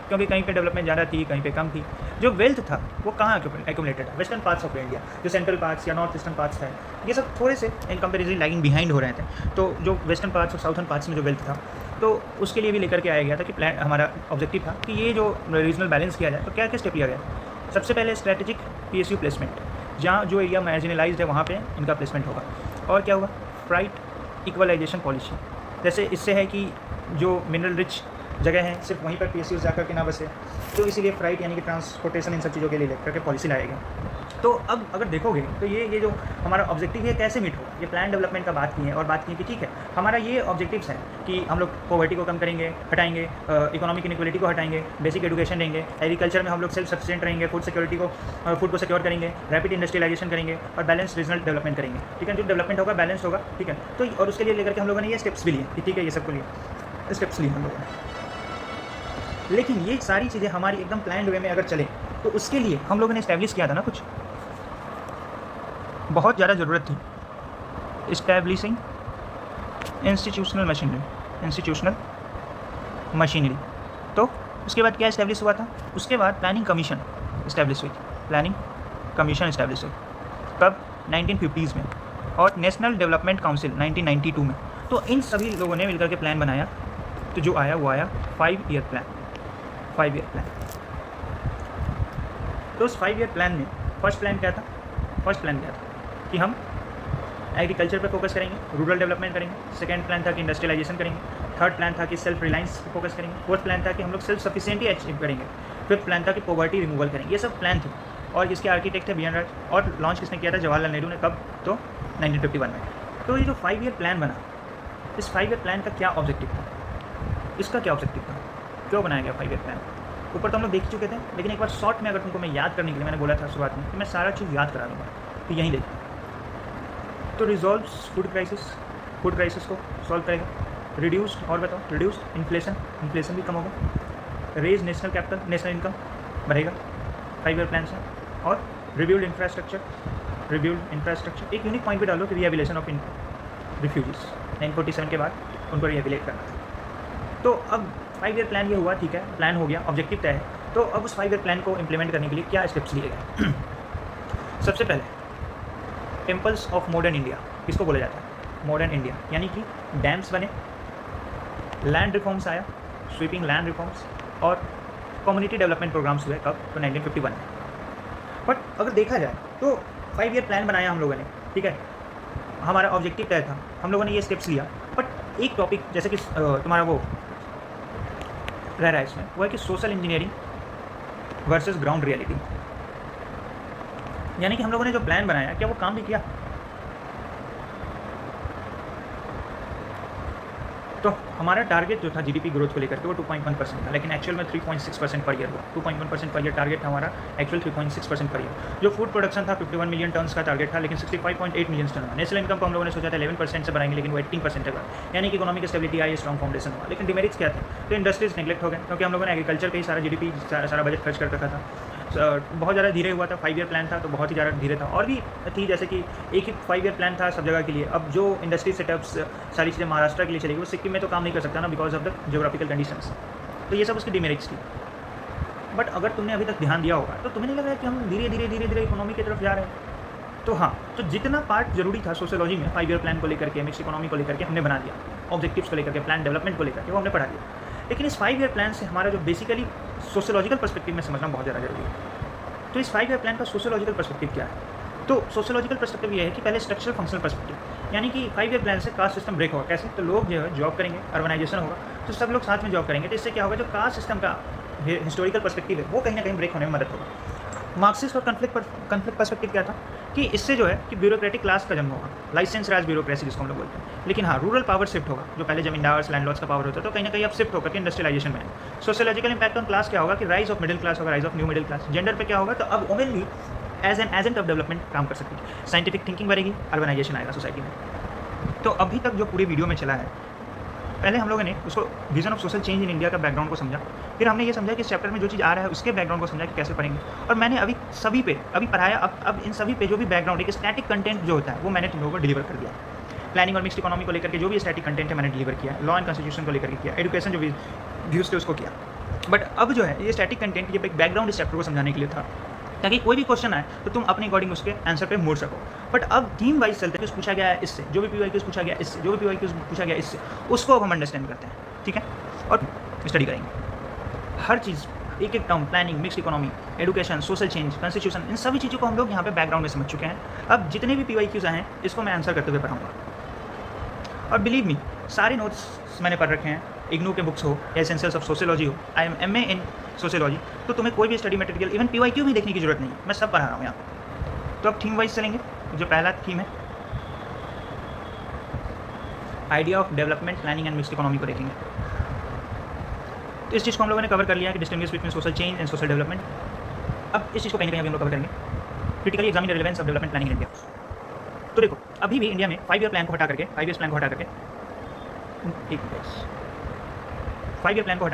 क्योंकि कहीं पे डेवलपमेंट ज़्यादा थी, कहीं पे कम थी। जो वेल्थ था वो कहाँ एक्यूमुलेटेड है? वेस्टर्न पार्ट्स ऑफ इंडिया, जो सेंट्रल पार्ट्स या नॉर्थ ईस्टर्न पार्ट्स है, ये सब थोड़े से इन कंपेरिजन लैगिंग बिहाइंड हो रहे थे। तो जो वेस्टर्न पार्ट्स और साउथर्न पार्ट्स में जो वेल्थ था, तो उसके लिए भी लेकर के आया गया था कि प्लान, हमारा ऑब्जेक्टिव था कि ये जो रीजनल बैलेंस किया जाए। तो क्या क्या स्टेप लिया गया? सबसे पहले स्ट्रेटेजिक PSU प्लेसमेंट, जहाँ जो एरिया मार्जिनलाइज्ड है वहाँ पे इनका प्लेसमेंट होगा। और क्या होगा? प्राइट इक्वलाइजेशन पॉलिसी, जैसे इससे है कि जो मिनरल रिच जगह है सिर्फ वहीं पर PSUs जाकर के ना बसे, तो इसीलिए फ्राइट यानी कि ट्रांसपोर्टेशन इन सब चीज़ों के लिए लेकर के पॉलिसी लाएगा। तो अब अगर देखोगे तो ये जो हमारा ऑब्जेक्टिव है कैसे मीट होगा? ये प्लान डेवलपमेंट का बात की है और बात की है कि ठीक है हमारा ये ऑब्जेक्टिव्स है कि हम लोग पॉवर्टी को कम करेंगे, हटाएंगे, इकोनॉमिक इनइक्वालिटी को हटाएंगे, बेसिक एजुकेशन देंगे, एग्रीकल्चर में हम लोग सेल्फ सफिशिएंट रहेंगे, फूड सिक्योरिटी को, फूड को सिक्योर करेंगे, रैपिड इंडस्ट्रियलाइजेशन करेंगे और बैलेंस रीजनल डेवलपमेंट करेंगे। ठीक है, जो डेवलपमेंट होगा बैलेंस होगा। ठीक है, तो और उसके लिए लेकर के हम लोगों ने ये स्टेप्स भी लिए कि ठीक है ये सबको लिए स्टेप्स लिए हम लोगों ने। लेकिन ये सारी चीज़ें हमारी एकदम प्लान वे में अगर चले तो उसके लिए हम लोगों ने इस्टेब्लिश किया था ना, कुछ बहुत ज़्यादा ज़रूरत थी इस्टेब्लिशिंग इंस्टीट्यूशनल मशीनरी। तो उसके बाद क्या इस्टेब्लिश हुआ था? उसके बाद प्लानिंग कमीशन इस्टेब्लिश हुई, प्लानिंग कमीशन इस्टेब्लिश हुई कब? 1950s में, और नेशनल डेवलपमेंट काउंसिल 1992 में। तो इन सभी लोगों ने मिलकर के प्लान बनाया, तो जो आया वो आया 5 ईयर प्लान। 5 year plan. तो उस 5 ईयर प्लान में फर्स्ट प्लान क्या था कि हम एग्रीकल्चर पर फोकस करेंगे, रूरल डेवलपमेंट करेंगे। सेकंड प्लान था कि इंडस्ट्रियलाइजेशन करेंगे। थर्ड प्लान था कि सेल्फ रिलायंस पर फोकस करेंगे। फोर्थ प्लान था कि हम लोग सेल्फ सफिशिएंटी अचीव करेंगे। फिफ्थ प्लान था कि पॉवर्टी रिमूवल करेंगे। ये सब प्लान थे और इसके आर्किटेक्ट थे BN राज, और लॉन्च किसने किया था? जवाहरलाल नेहरू ने। कब? तो 1951 में। तो ये जो 5 ईयर प्लान बना, इस 5 ईयर प्लान का क्या ऑब्जेक्टिव था? इसका क्या ऑब्जेक्टिव था? क्यों बनाया गया 5 ईयर प्लान? ऊपर तो हम लोग देख चुके थे, लेकिन एक बार शॉर्ट में अगर तुमको मैं याद करने के लिए, मैंने बोला था शुरुआत में कि मैं सारा चीज़ याद करा दूँगा, तो यहीं देखो। तो रिजॉल्व फूड क्राइसिस को सॉल्व करेगा। रिड्यूस्ड, और बताओ, रिड्यूस्ड इन्फ्लेशन भी कम होगा। रेज नेशनल इनकम बढ़ेगा 5 ईयर प्लान से। और रिव्यूल्ड इंफ्रास्ट्रक्चर। एक यूनिक पॉइंट भी डालो कि रिहेबिलिटेशन ऑफ रिफ्यूजीज 1947 के बाद उनको रिहेबिलिट करना था। तो अब 5 ईयर प्लान ये हुआ, ठीक है, प्लान हो गया, ऑब्जेक्टिव तय है। तो अब उस 5 ईयर प्लान को इम्प्लीमेंट करने के लिए क्या स्टेप्स लिए गए? सबसे पहले टेम्पल्स ऑफ मॉडर्न इंडिया, किसको बोला जाता है? मॉडर्न इंडिया, यानी कि डैम्स बने, लैंड रिफॉर्म्स आया, स्वीपिंग लैंड रिफॉर्म्स, और कम्युनिटी डेवलपमेंट प्रोग्राम्स हुए। कब? तो 1951 में। बट अगर देखा जाए तो 5 ईयर प्लान बनाया हम लोगों ने, ठीक है, हमारा ऑब्जेक्टिव तय था, हम लोगों ने ये स्टेप्स लिया। बट एक टॉपिक जैसे कि तुम्हारा वो रह रहा है इसमें, वो है कि social engineering versus ground reality. यानी कि हम लोगों ने जो प्लान बनाया, क्या वो काम भी किया? तो हमारा टारगेट जो था GDP ग्रोथ को लेकर के वो 2.1% था, लेकिन एक्चुअल में 3.6% पर ईयर हुआ। 2.1% पर ईयर टारगेट था हमारा, एक्चुअल 3.6% पर ईयर। जो फूड प्रोडक्शन था 51 मिलियन टन्स का टारगेट था, लेकिन 65.8 मिलियन टन हुआ। नेशनल इनकम को हम लोगों ने सोचा था 11% से बढ़ाएंगे, लेकिन वो 18% तक, यानी कि इकोनॉमिक स्टेबिलिटी आई, स्ट्रॉन्ग फाउंडेशन हुआ। लेकिन डिमेरिट्स क्या थे? तो इंडस्ट्रीज नेगलेक्ट हो गए, क्योंकि हम लोगों ने एग्रीकल्चर पे ही सारा GDP सारा बजट खर्च कर रखा था। बहुत ज़्यादा धीरे हुआ था। 5 ईयर प्लान था तो बहुत ही ज़्यादा धीरे था। और भी थी, जैसे कि एक ही 5 ईयर प्लान था सब जगह के लिए। अब जो इंडस्ट्री सेटअप्स सारी चीज़ें महाराष्ट्र के लिए चलेगी, वो सिक्किम में तो काम नहीं कर सकता ना, because of the geographical conditions. तो ये सब उसकी डिमेरिट्स थी। बट अगर तुमने अभी तक ध्यान दिया होगा तो तुम्हें नहीं लग रहा है कि हम धीरे धीरे इकोनॉमी की तरफ जा रहे हैं? तो हाँ, तो जितना पार्ट जरूरी था सोशियोलॉजी में 5 ईयर प्लान को लेकर के, मिक्स इकोनॉमी को लेकर के हमने बना दिया, ऑब्जेक्टिव्स को लेकर के, प्लान डेवलपमेंट को लेकर के वो हमने पढ़ा दिया। लेकिन इस 5 ईयर प्लान से हमारा जो बेसिकली सोशियोलॉजिकल पर्सपेक्टिव में समझना बहुत ज़्यादा जरूरी है। तो इस 5 ईयर प्लान का सोशियोलॉजिकल पर्सपेक्टिव क्या है? तो सोशियोलॉजिकल पर्सपेक्टिव ये है कि पहले स्ट्रक्चरल फंक्शनल पर्सपेक्टिव, यानी कि 5 ईयर प्लान से कास्ट सिस्टम ब्रेक होगा। कैसे? तो लोग जो है जॉब करेंगे, अर्बनाइजेशन होगा, तो सब लोग साथ में जॉब करेंगे, तो इससे क्या होगा, जो कास्ट सिस्टम का हिस्टोरिकल पर्सपेक्टिव है वो कहीं ना कहीं ब्रेक होने में मदद होगा। मार्क्सिस्ट और कन्फ्लिक्ट पर्सपेक्टिव क्या था कि इससे जो है कि ब्यूरोक्रेटिक क्लास का जन्म होगा, लाइसेंस राज ब्यूरोक्रेसी जिसको हम लोग बोलते हैं। लेकिन हाँ, रूरल पावर शिफ्ट होगा, जो पहले जमींदार्स लैंडलॉर्ड्स का पावर होता है, तो कहीं ना कहीं अब शिफ्ट होकर के इंडस्ट्रियलाइजेशन में। सोशियोलॉजिकल इंपैक्ट ऑन क्लास क्या होगा कि राइज ऑफ मिडिल क्लास होगा, rise of new middle class. Gender पे क्या होगा, तो अब वुमेन भी as an agent of development काम कर सकती है। साइंटिफिक थिंकिंग बढ़ेगी, अर्बनाइजेशन आएगा सोसाइटी में। तो अभी तक जो पूरी वीडियो में चला है, पहले हम लोगों ने उसको vision of social change in India का बैकग्राउंड को समझा, फिर हमने ये समझा कि इस चैप्टर में जो चीज़ आ रहा है उसके बैकग्राउंड को समझा कि कैसे पढ़ेंगे, और मैंने अभी सभी पे अभी पढ़ाया। अब इन सभी पे जो भी बैकग्राउंड एक स्टैटिक कंटेंट जो होता है वो मैंने तुम लोगों को डिलीवर कर दिया। प्लानिंग और मिक्स्ड इकोनॉमी को लेकर के जो भी स्टैटिक कंटेंट है मैंने डिलीवर किया, लॉ एंड कॉन्स्टिट्यूशन को लेकर के किया, एजुकेशन जो भी व्यूज़ थे उसको किया। बट अब जो है ये स्टैटिक कंटेंट ये एक बैकग्राउंड इस चैप्टर को समझाने के लिए था, ताकि कोई भी क्वेश्चन आए तो तुम अपने अकॉर्डिंग उसके आंसर पे मोड़ सको। बट अब थीम वाइज चलते हैं, पूछा गया है इससे, जो भी PYQ पूछा गया इससे, जो भी PYQ पूछा गया इससे, उसको अब हम अंडरस्टैंड करते हैं, ठीक है, और स्टडी करेंगे हर चीज़, एक एक term, planning, mixed economy, education, social change, constitution, इन सभी चीज़ों को हम लोग यहाँ पे बैकग्राउंड में समझ चुके हैं। अब जितने भी PYQs आए हैं इसको मैं आंसर करते हुए पढ़ाऊँगा, और बिलीव मी सारे नोट्स मैंने पढ़ रखे हैं, इग्नू के बुक्स हो, एसेंशियल्स ऑफ सोशियोलॉजी हो, I am MA in sociology, तो तुम्हें कोई भी स्टडी मटेरियल इवन PYQ भी देखने की जरूरत नहीं है, मैं सब पढ़ा रहा हूँ यहाँ। तो अब थीम वाइज चलेंगे। जो पहला थीम है idea of development, planning and mixed economy को देखेंगे। तो इस चीज़ को हम लोगों ने कवर कर लिया कि distinguish between social change and social development. अब इस चीज़ को कहीं ना कहीं हम लोग कवर करेंगे, critically examine relevance of development planning in India. तो देखो अभी भी इंडिया में 5 ईयर प्लान को हटा करके 5 ईयर प्लान को हटा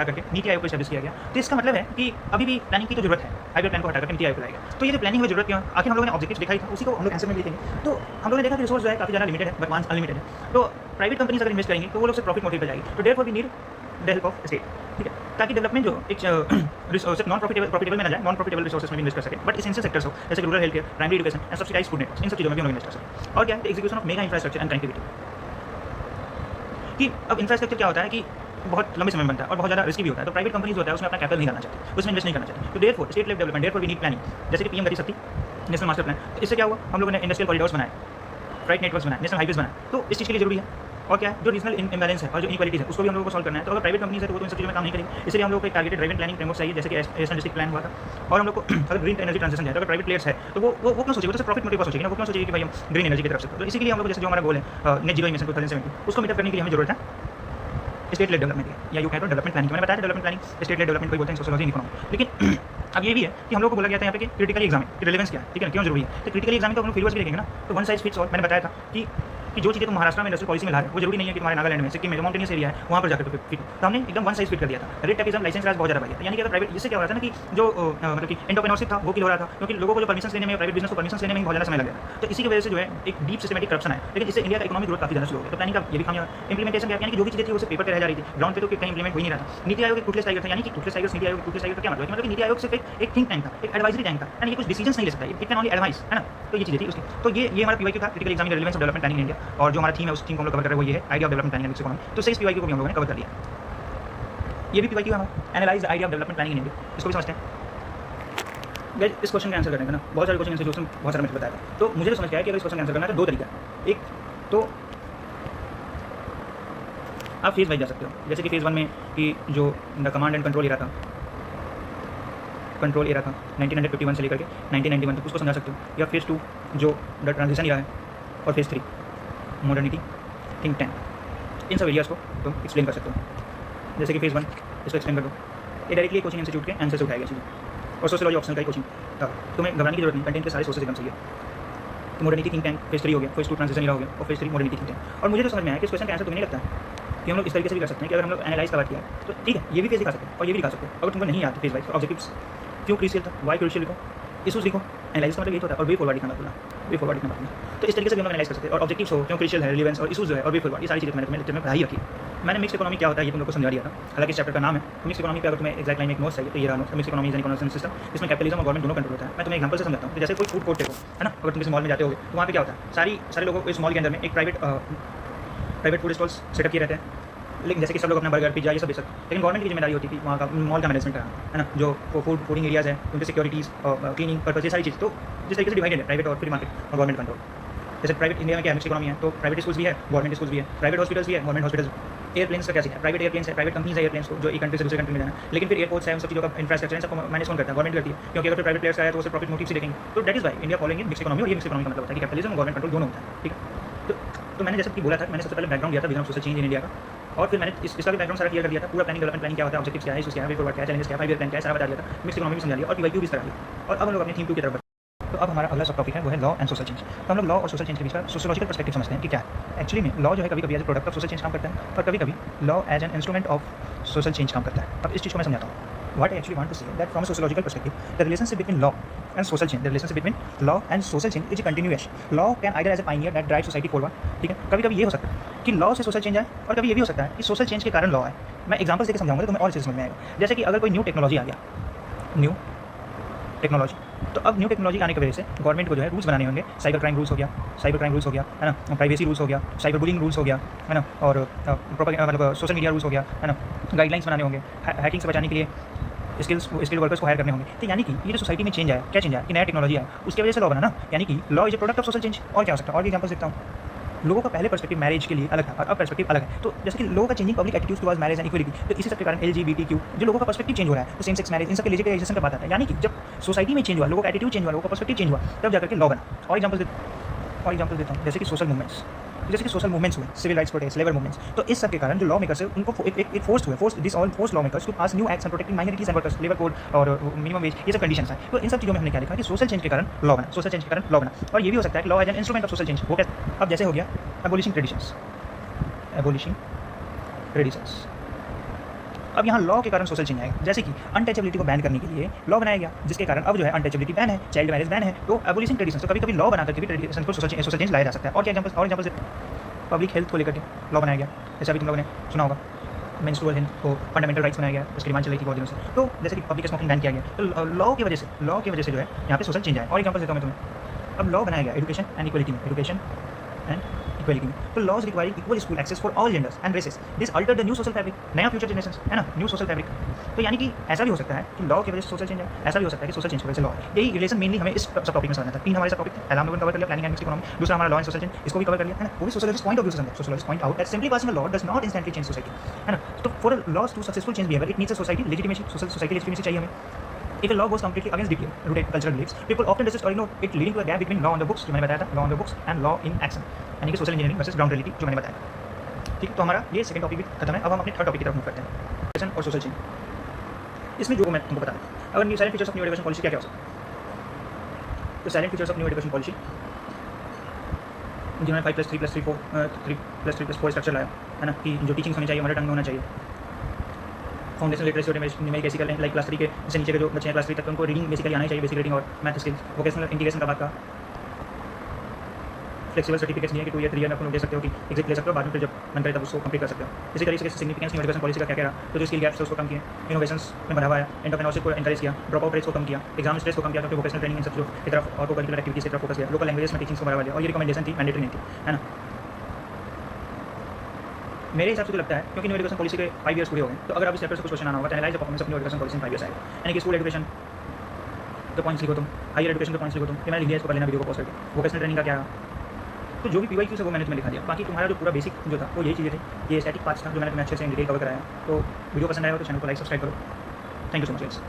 करके नीति आयोग को एस्टैब्लिश किया गया। तो इसका मतलब है कि अभी भी प्लानिंग की तो जरूरत है, 5 ईयर प्लान को हटा करके नीति आयोग को लाएगा। तो ये जो प्लानिंग में जरूरत क्यों है, आखिर हम लोगों ने ऑब्जेक्टिव्स दिखाई था, उसी को हम लोग आंसर में लिखेंगे। तो हम लोगों ने देखा कि रिसोर्स जो है काफ़ी ज़्यादा लिमिटेड है, बट वंस अनलिमिटेड है। तो प्राइवेट कंपनीज अगर इन्वेस्ट करेंगे तो वो लोग से प्रॉफिट मोटिव पर जाएगी, तो therefore we need the help of state, ठीक है, ताकि डेवलपमेंट जो एक सिर्फ नॉन प्रॉफिटेबल में ना जाए, नॉन प्रॉफिटेबल रिसोर्सेज में इन्वेस्ट कर सके, बट एसेंशियल सेक्टर्स हो जैसे rural health care, primary education and subsidised food networks, इन सब चीज़ों में भी हम लोग इन्वेस्ट कर सकते। और क्या है, execution of mega infrastructure and connectivity, कि अब इंफ्रास्ट्रक्चर क्या होता है कि बहुत लंबे समय में बनता है और बहुत ज़्यादा रिस्की भी होता है। तो प्राइवेट कंपनीज होता है उसमें अपना कैपिटल नहीं करना चाहते, उसमें इन्वेस्ट नहीं करना चाहते। तो therefore state level development, therefore we need planning, जैसे कि PM गति शक्ति, नेशनल मास्टर प्लान। तो इससे क्या हुआ, हम लोगों ने इंडस्ट्रियल कॉरिडोर्स बनाए, फ्राइट नेटवर्क्स बनाए, नेशनल हाईवेज बनाए। तो इस चीज़ के लिए जरूरी है। और क्या है, जो रीजनल इम्बैलेंस है और जो इनक्वालिटीज है उसको भी हम लोगों को सॉल्व करना है। तो अगर प्राइवेट कंपनीज है तो वो तो इन सब चीज़ों में काम नहीं करेगी, इसलिए हम लोग को एक टारगेटेड ड्राइवन प्लानिंग फ्रेमवर्क चाहिए, जैसे कि एशियन डिस्ट्रिक्ट प्लान हुआ था। और हम लोग को अगर ग्रीन एनर्जी ट्रांजिशन है तो अगर प्राइवेट प्लेयर्स है तो वो क्यों सोचेगी, तो सिर्फ प्रॉफिट मोटिव पर सोचेगी ना, वो क्यों सोचेगी कि भाई हम ग्रीन एनर्जी की तरफ से। तो इसी के लिए हम लोग जैसे जो हमारा गोल है नेट जीरो इमिशन 2070 उसको मीटअप करने के लिए हमें जरूरत है स्टेट लेड डेवलपमेंट की, या यू कह दो डेवलपमेंट प्लानिंग। मैंने बताया development planning, state lead development को बोलते हैं सोशियोलॉजी इन इकोनॉमी। लेकिन अब ये भी है कि हम लोग को बोला गया था यहाँ पे कि क्रिटिकली एग्जाम की रिलेवेंस क्या है, ठीक है, क्यों जरूरी है। तो क्रिटिकली एग्जाम को हम लोग फील्ड्स भी देखेंगे ना, तो वन साइज फिट्स ऑल। मैंने बताया था कि जो चीज़ें तुम महाराष्ट्र में इंडस्ट्रियल पॉलिसी में ला रहे हो वो जरूरी नहीं है कि तुम्हारे नागालैंड में, सिक्किम में माउंटेनियस एरिया है वहाँ पर जाकर फिट। तो हमने एकदम वन साइज फिट कर दिया था। रेट टैक्सेशन लाइसेंस राज बहुत ज़्यादा बढ़ गया, यानी कि अगर प्राइवेट, इससे क्या हो रहा था ना कि जो मतलब कि एंटरप्रेन्योरशिप था वो किल हो रहा था, क्योंकि लोगों को जो परमिशन लेने में, प्राइवेट बिजनेस को परमिशन लेने में बहुत ज़्यादा समय लग गया। तो इसी की वजह से जो है एक डीप सिस्टमेटिक करप्शन है, लेकिन इससे इंडिया का इकोनॉमिक ग्रोथ काफी ज़्यादा स्लो हो गया। तो प्लानिंग का ये भी खामियां, इंप्लीमेंटेशन क्या, यानी कि जो भी चीज़ें थी वो पेपर पर रह जा रही थी, ग्राउंड पे तो कहीं इंप्लीमेंट हो ही नहीं रहा था। नीति आयोग एक टूटलेस टाइगर था, यानी कि टूटलेस टाइगर, नीति आयोग टूटलेस टाइगर का क्या मतलब है कि नीति आयोग सिर्फ एक थिंक टैंक था, एक एडवाइजरी टैंक था, यानी कि कुछ डिसीजंस नहीं ले सकता, इट कैन ओनली एडवाइस, है ना। तो ये चीज़ें थी उसकी। तो ये हमारा PYQ था, critical examine relevance of development planning in India. और जो हमारा थीम है उस थीम को हम लोग कवर कर रहे हैं वो ये है idea of development planning in economy. तो सही PYQ को भी हम लोगों ने कवर कर लिया। ये भी PYQ है हमारा, analyse the idea of development planning in India, इसको भी समझते हैं। गाइस इस क्वेश्चन का आंसर करने का ना बहुत सारे क्वेश्चन आंसर जो बहुत सारे मैंने बताया था। तो मुझे तो समझ गया कि अगर इस क्वेश्चन का आंसर करना है तो दो तरीका है। एक तो आप फेज वाइज जा सकते हो, जैसे कि फेज़ 1 में कि जो the command and control era था, 1951 से लेकर के 1991 तक, उसको समझा सकते हो। या फेज़ 2 जो द ट्रांजिशन एरा है, और फेज़ 3 मॉडर्निटी, थिंक टैंक, इन सब एरियाज़ को तुम एक्सप्लेन कर सकते हो। जैसे कि फेज़ 1 इसको एक्सप्लेन कर दो, ये डायरेक्टली कोचिंग इंस्टीट्यूट के आंसर से उठाएगा चीज़ें। और सोशियोलॉजी ऑप्शनल का ही कोचिंग था, तुम्हें घबराने की जरूरत नहीं, कंटेंट के सारे सोर्सेज एकदम सही है। तो मॉडर्निटी थिंक टैंक फेज़ 3 हो गया, फेज़ 2 ट्रांजिशन एरा हो गया, और फेज़ 3 मॉडर्निटी थिंक टैंक। और मुझे तो समझ में आया कि इस क्वेश्चन का आंसर तुम्हें नहीं लगता है कि हम लोग इस तरीके से भी कर सकते हैं कि अगर हम लोग एनालाइज का बात किया तो ठीक है, ये भी फेज दिखा सकते हैं और ये भी दिखा सकते हैं। अगर तुमको नहीं आता फेज वाइज, तो ऑब्जेक्टिव्स क्यों क्रूशियल था, वाई क्रूशियल लिखो, इशूज लिखो, एनालाइज का मतलब यही होता है। और वे फॉरवर्ड लिखना बोला, वे फॉरवर्ड लिखना बोला। तो इस तरीके से भी हम लोग एनालाइज कर सकते हैं। और ऑब्जेक्टिव्स हो, क्यों क्रूशियल है, रिलेवेंस और इशूज जो है, और वे फॉरवर्ड, ये सारी चीज़ें मैंने लेक्चर में पढ़ाई रखी। मैंने मिक्स इकोनॉमी क्या होता है ये तुम लोग को समझा दिया था, हालांकि इस चैप्टर का नाम है मिक्स इकोनॉमी पे। अगर तुम्हें एक्जैक्ट लाइन में एक नोट्स चाहिए तो ये रहा notes, mix economy is an economic system जिसमें कैपिटलिज्म और गवर्नमेंट दोनों कंट्रोल होता है। मैं तुम्हें एग्जांपल से समझाता हूँ। तो जैसे कोई फूड कोर्ट देखो, है ना, अगर तुम किसी मॉल में जाते हो तो वहाँ पे क्या होता है, सारे लोगों को इस मॉल के अंदर में एक प्राइवेट फूड स्टॉल्स सेटअप किए रहते हैं। लेकिन जैसे कि सब लोग अपना बर्गर, पिज्जा ये सब बेच सकते हैं, लेकिन गवर्नमेंट की जिम्मेदारी होती है कि वहाँ का मॉल का मैनेजमेंट करना, है ना, जो फूडिंग एरियाज़ है उनके सिक्योरिटीज़ और क्लीनिंग पर्पज, ये सारी चीज़। तो जिस तरीके से डिवाइडेड है प्राइवेट और फ्री मार्केट और गवर्नमेंट कंट्रोल। जैसे प्राइवेट इंडिया में क्या मिक्स इकोनॉमी है, तो प्राइवेट स्कूल्स भी है, गवर्नमेंट स्कूल्स भी है, प्राइवेट हॉस्पिटल्स भी है, गवर्नमेंट हॉस्पिटल्स। एयरप्लेन्स का क्या सीन है, प्राइवेट एयरप्लेन्स है, प्राइवेट कंपनीज है एयरप्लेन्स को, जो एक कंट्री से दूसरे कंट्री में जाना है। लेकिन फिर एयरपोर्ट्स है, उन सब चीज़ों का इंफ्रास्ट्रक्चर है, सबको मैनेज कौन करता है, गवर्नमेंट करती है। क्योंकि अगर प्राइवेट प्लेयर्स का है तो उसे प्रॉफिट मोटिव से देखेंगे। तो that is why India following mix economy. और ये मिक्स इकोनॉमी का मतलब होता है कि कैपिटलिज्म और गवर्नमेंट कंट्रोल दोनों होता है, ठीक है। तो मैंने जैसे कि बोला था, मैंने सबसे पहले बैकग्राउंड दिया था vision of social change in India का, और फिर मैंने इसका भी बैकग्राउंड सारा क्लियर कर दिया था। पूरा प्लानिंग डेवलपमेंट प्लानिंग क्या होता है, ऑब्जेक्टिव्स क्या है, इशूज क्या है, वे फॉरवर्ड क्या है, चैलेंजेस क्या है, 5 ईयर प्लान क्या है, सारा बता दिया था। मिक्स इकोनॉमी भी समझा दिया और PYQ भी करा दिया। और अब हम लोग अपनी थीम 2 की तरफ बढ़ते हैं। तो अब हमारा अगला सब टॉपिक है वो है लॉ एंड सोशल चेंज। तो हम लोग लॉ और सोशल चेंज के बीच का सोशियोलॉजिकल पर्सपेक्टिव समझते हैं कि क्या है। एक्चुअली में लॉ जो है कभी कभी as a product of social change काम करता है और कभी कभी law as an instrument of social change काम करता है। अब इस चीज़ को मैं समझाता हूँ। What I actually want to say that from a sociological perspective, the relationship between law and social change, the relationship between law and social change is a continuation. Law can either as a pioneer that drives society forward, ठीक है, कभी कभी ये हो सकता है कि law से सोशल चेंज आए और कभी ये भी हो सकता है कि सोशल चेंज के कारण लॉ आए। मैं एग्जांपल्स देकर समझाऊंगा तो तुम्हें और अच्छे से समझ में आएगा। जैसे कि अगर कोई न्यू टेक्नोलॉजी आ गया, न्यू टेक्नोलॉजी, तो अब न्यू टेक्नोलॉजी आने की वजह से गवर्नमेंट को जो है रूल्स बनाने होंगे। साइबर क्राइम रूल्स हो गया, साइबर क्राइम रूल्स हो गया, है ना, प्राइवेसी रूल्स हो गया, साइबर बुलिंग रूल्स हो गया, है ना, और प्रॉपर मतलब सोशल मीडिया रूल्स हो गया, है ना, गाइडलाइंस बनाने होंगे, हैकिंग से बचाने के लिए स्किल्ड वर्कर्स को हायर करने होंगे। तो यानी कि ये जो सोसाइटी में चेंज आया, क्या चेंज आया कि नया टेक्नोलॉजी आया, उसकी वजह से लॉ बना ना, यानी कि law is a product of social change. और क्या हो सकता है, और भी एग्जांपल्स देता हूँ। लोगों का पहले पर्सपेक्टिव मैरिज के लिए अलग था और अब पर्सपेक्टिव अलग है। तो जैसे कि लोगों का changing public attitudes towards marriage and equality, तो इसी सब के कारण LGBTQ जो लोगों का पर्सपेक्टिव चेंज हो रहा है, तो सेम सेक्स मैरिज, इन सब के लेजिटिमाइजेशन का बात आता है। यानी कि जब सोसाइटी में चेंज हुआ, लोगों का एटीट्यूड चेंज हुआ, लोगों का पर्सपेक्टिव चेंज हुआ, तब जाकर के लॉ बना। और एग्जांपल्स देता हूँ, जैसे कि सोशल मूवमेंट्स, हुए, civil rights protest, labour movements. तो इस सब के कारण जो लॉ मेकर्स है उनको एक force law makers to pass new acts and protecting minorities and workers, labour code और मिनिमम वेज, ये सब कंडीशंस हैं। तो इन सब चीज़ों में हमने क्या देखा कि सोशल चेंज के कारण लॉ बना। और ये भी हो सकता है कि law as an instrument of social change. वो कैसे? अब जैसे हो गया एबोलिशिंग ट्रेडिशंस। अब यहाँ लॉ के कारण सोशल चेंज आएगा। जैसे कि अनटचेबिलिटी को बैन करने के लिए लॉ बनाया गया, जिसके कारण अब जो है अनटचेबिलिटी बैन है, चाइल्ड मैरिज बैन है। तो एबोलिशिंग ट्रेडिशंस, तो कभी कभी लॉ बना करके भी ट्रेडिशन को सोशल चेंज लाया जा सकता है। और क्या एग्जांपल्स पब्लिक हेल्थ को लेकर के लॉ बनाया गया, जैसे अभी तुम लोगों ने सुना होगा मेंस्ट्रुअल हेल्थ को फंडामेंटल राइट्स बनाया गया, उसकी डिमांड चल रही थी बहुत दिनों से। तो जैसे कि पब्लिक स्मोकिंग बैन किया गया, तो लॉ की वजह से जो है यहाँ पे सोशल चेंज आया। और एग्जांपल्स देता हूँ मैं तुम्हें। अब लॉ बनाया गया एजुकेशन एंड इक्वलिटी में, तो laws requiring equal school access for all genders and races, this alter the new social fabric, नया फ्यूचर जनरेशन है ना, न्यू सोशल फैब्रिक। तो यानी कि ऐसा भी हो सकता है कि लॉ की वजह से सोशल चेंज है, ऐसा भी हो सकता है कि सोशल चेंज की वजह से लॉ। यही रिलेशन मेनली हमें इस सब टॉपिक में समझना था। 3 हमारे सब टॉपिक थे। पहला हम लोगों ने कवर कर लिया प्लानिंग एंड मिक्स्ड इकोनॉमी, दूसरा हमारा लॉ एंड सोशल चेंज, इसको भी कवर कर लिया है ना। वो भी सोशलिस्ट पॉइंट ऑफ व्यू से समझे। Socialist point out that simply passing a law does not instantly change society, है ना। तो for a laws to successful change behaviour it needs a society legitimacy, society legitimacy चाहिए हमें। If a law goes completely against deeply rooted cultural beliefs, people often resist or ignore it, leading to a gap between law on the books, जो मैंने बताया था, law on the books and law in action, यानी कि social engineering versus ground reality, जो मैंने बताया। ठीक है, तो हमारा ये सेकंड टॉपिक भी खत्म है। अब हम अपने थर्ड टॉपिक की तरफ मूव करते हैं, एजुकेशन और सोशल चेंज। इसमें जो मैं तुमको बता दूँ, अगर salient features of new education policy क्या हो सकता है। तो salient features of new education policy, जिन्होंने 5+3+4 स्ट्रक्चर लाया, है ना, कि जो टीचिंग होनी चाहिए मदर टंग में होना चाहिए। फाउंडेशन लिटरेसी और न्यूमेरिक ऐसी करें, लाइक क्लास 3 के जैसे नीचे के जो बच्चे हैं क्लास 3 तक, उनको रीडिंग बेसिकली आना चाहिए, बेसिक रीडिंग और मैथ स्किल्स। वोकेशनल इंटीग्रेशन का बात का, फ्लेक्सिबल सर्टिफिकेट्स दिए कि 2 ईयर 3 ईयर में आप लोग दे सकते हो कि एग्जिट ले सकते हो, बाद में फिर जब मन करे तब उसको कंप्लीट कर सकते हो। इसी तरीके से सिग्निफिकेंस न्यू एजुकेशन पॉलिसी का क्या कह रहा, तो जो स्किल गैप्स है उसको कम किया, इनोवेशंस में बढ़ावा है, एंटरप्रेन्योरशिप को एनकरेज किया, ड्रॉप आउट रेट्स को कम किया, एग्जाम स्ट्रेस को कम किया, क्योंकि वोकेशनल ट्रेनिंग इन सब जो की तरफ और करिकुलर एक्टिविटीज की तरफ फोकस किया, लोकल लैंग्वेजेस में टीचिंग को बढ़ावा दिया। और ये रिकमेंडेशन थी, मैंडेटरी नहीं थी, है ना। मेरे हिसाब से तो लगता है क्योंकि न्यू एजुकेशन पॉलिसी के 5 इयर्स पूरे हो गए, तो अगर आप इस चैप्टर से कुछ क्वेश्चन आना होगा तो analyse the performance of new education policy in 5 years आएगा। यानी कि स्कूल एजुकेशन के पॉइंट्स लिखो तुम, हायर एजुकेशन के पॉइंट्स लिखो तुम, कि मैंने लिख दिया, इसको कर लेना वीडियो को पॉज करके। वोकेशनल ट्रेनिंग का क्या है, तो जो भी PYQ है वो मैंने तुम्हें लिखा दिया। बाकी तुम्हारा जो पूरा बेसिक जो था वो यही चीज़ें थी, ये स्टैटिक पार्ट्स था जो मैंने तुम्हें अच्छे से डिटेल कवर कराया। तो वीडियो पसंद आया हो तो चैनल को लाइक सब्सक्राइब करो। Thank you so much guys.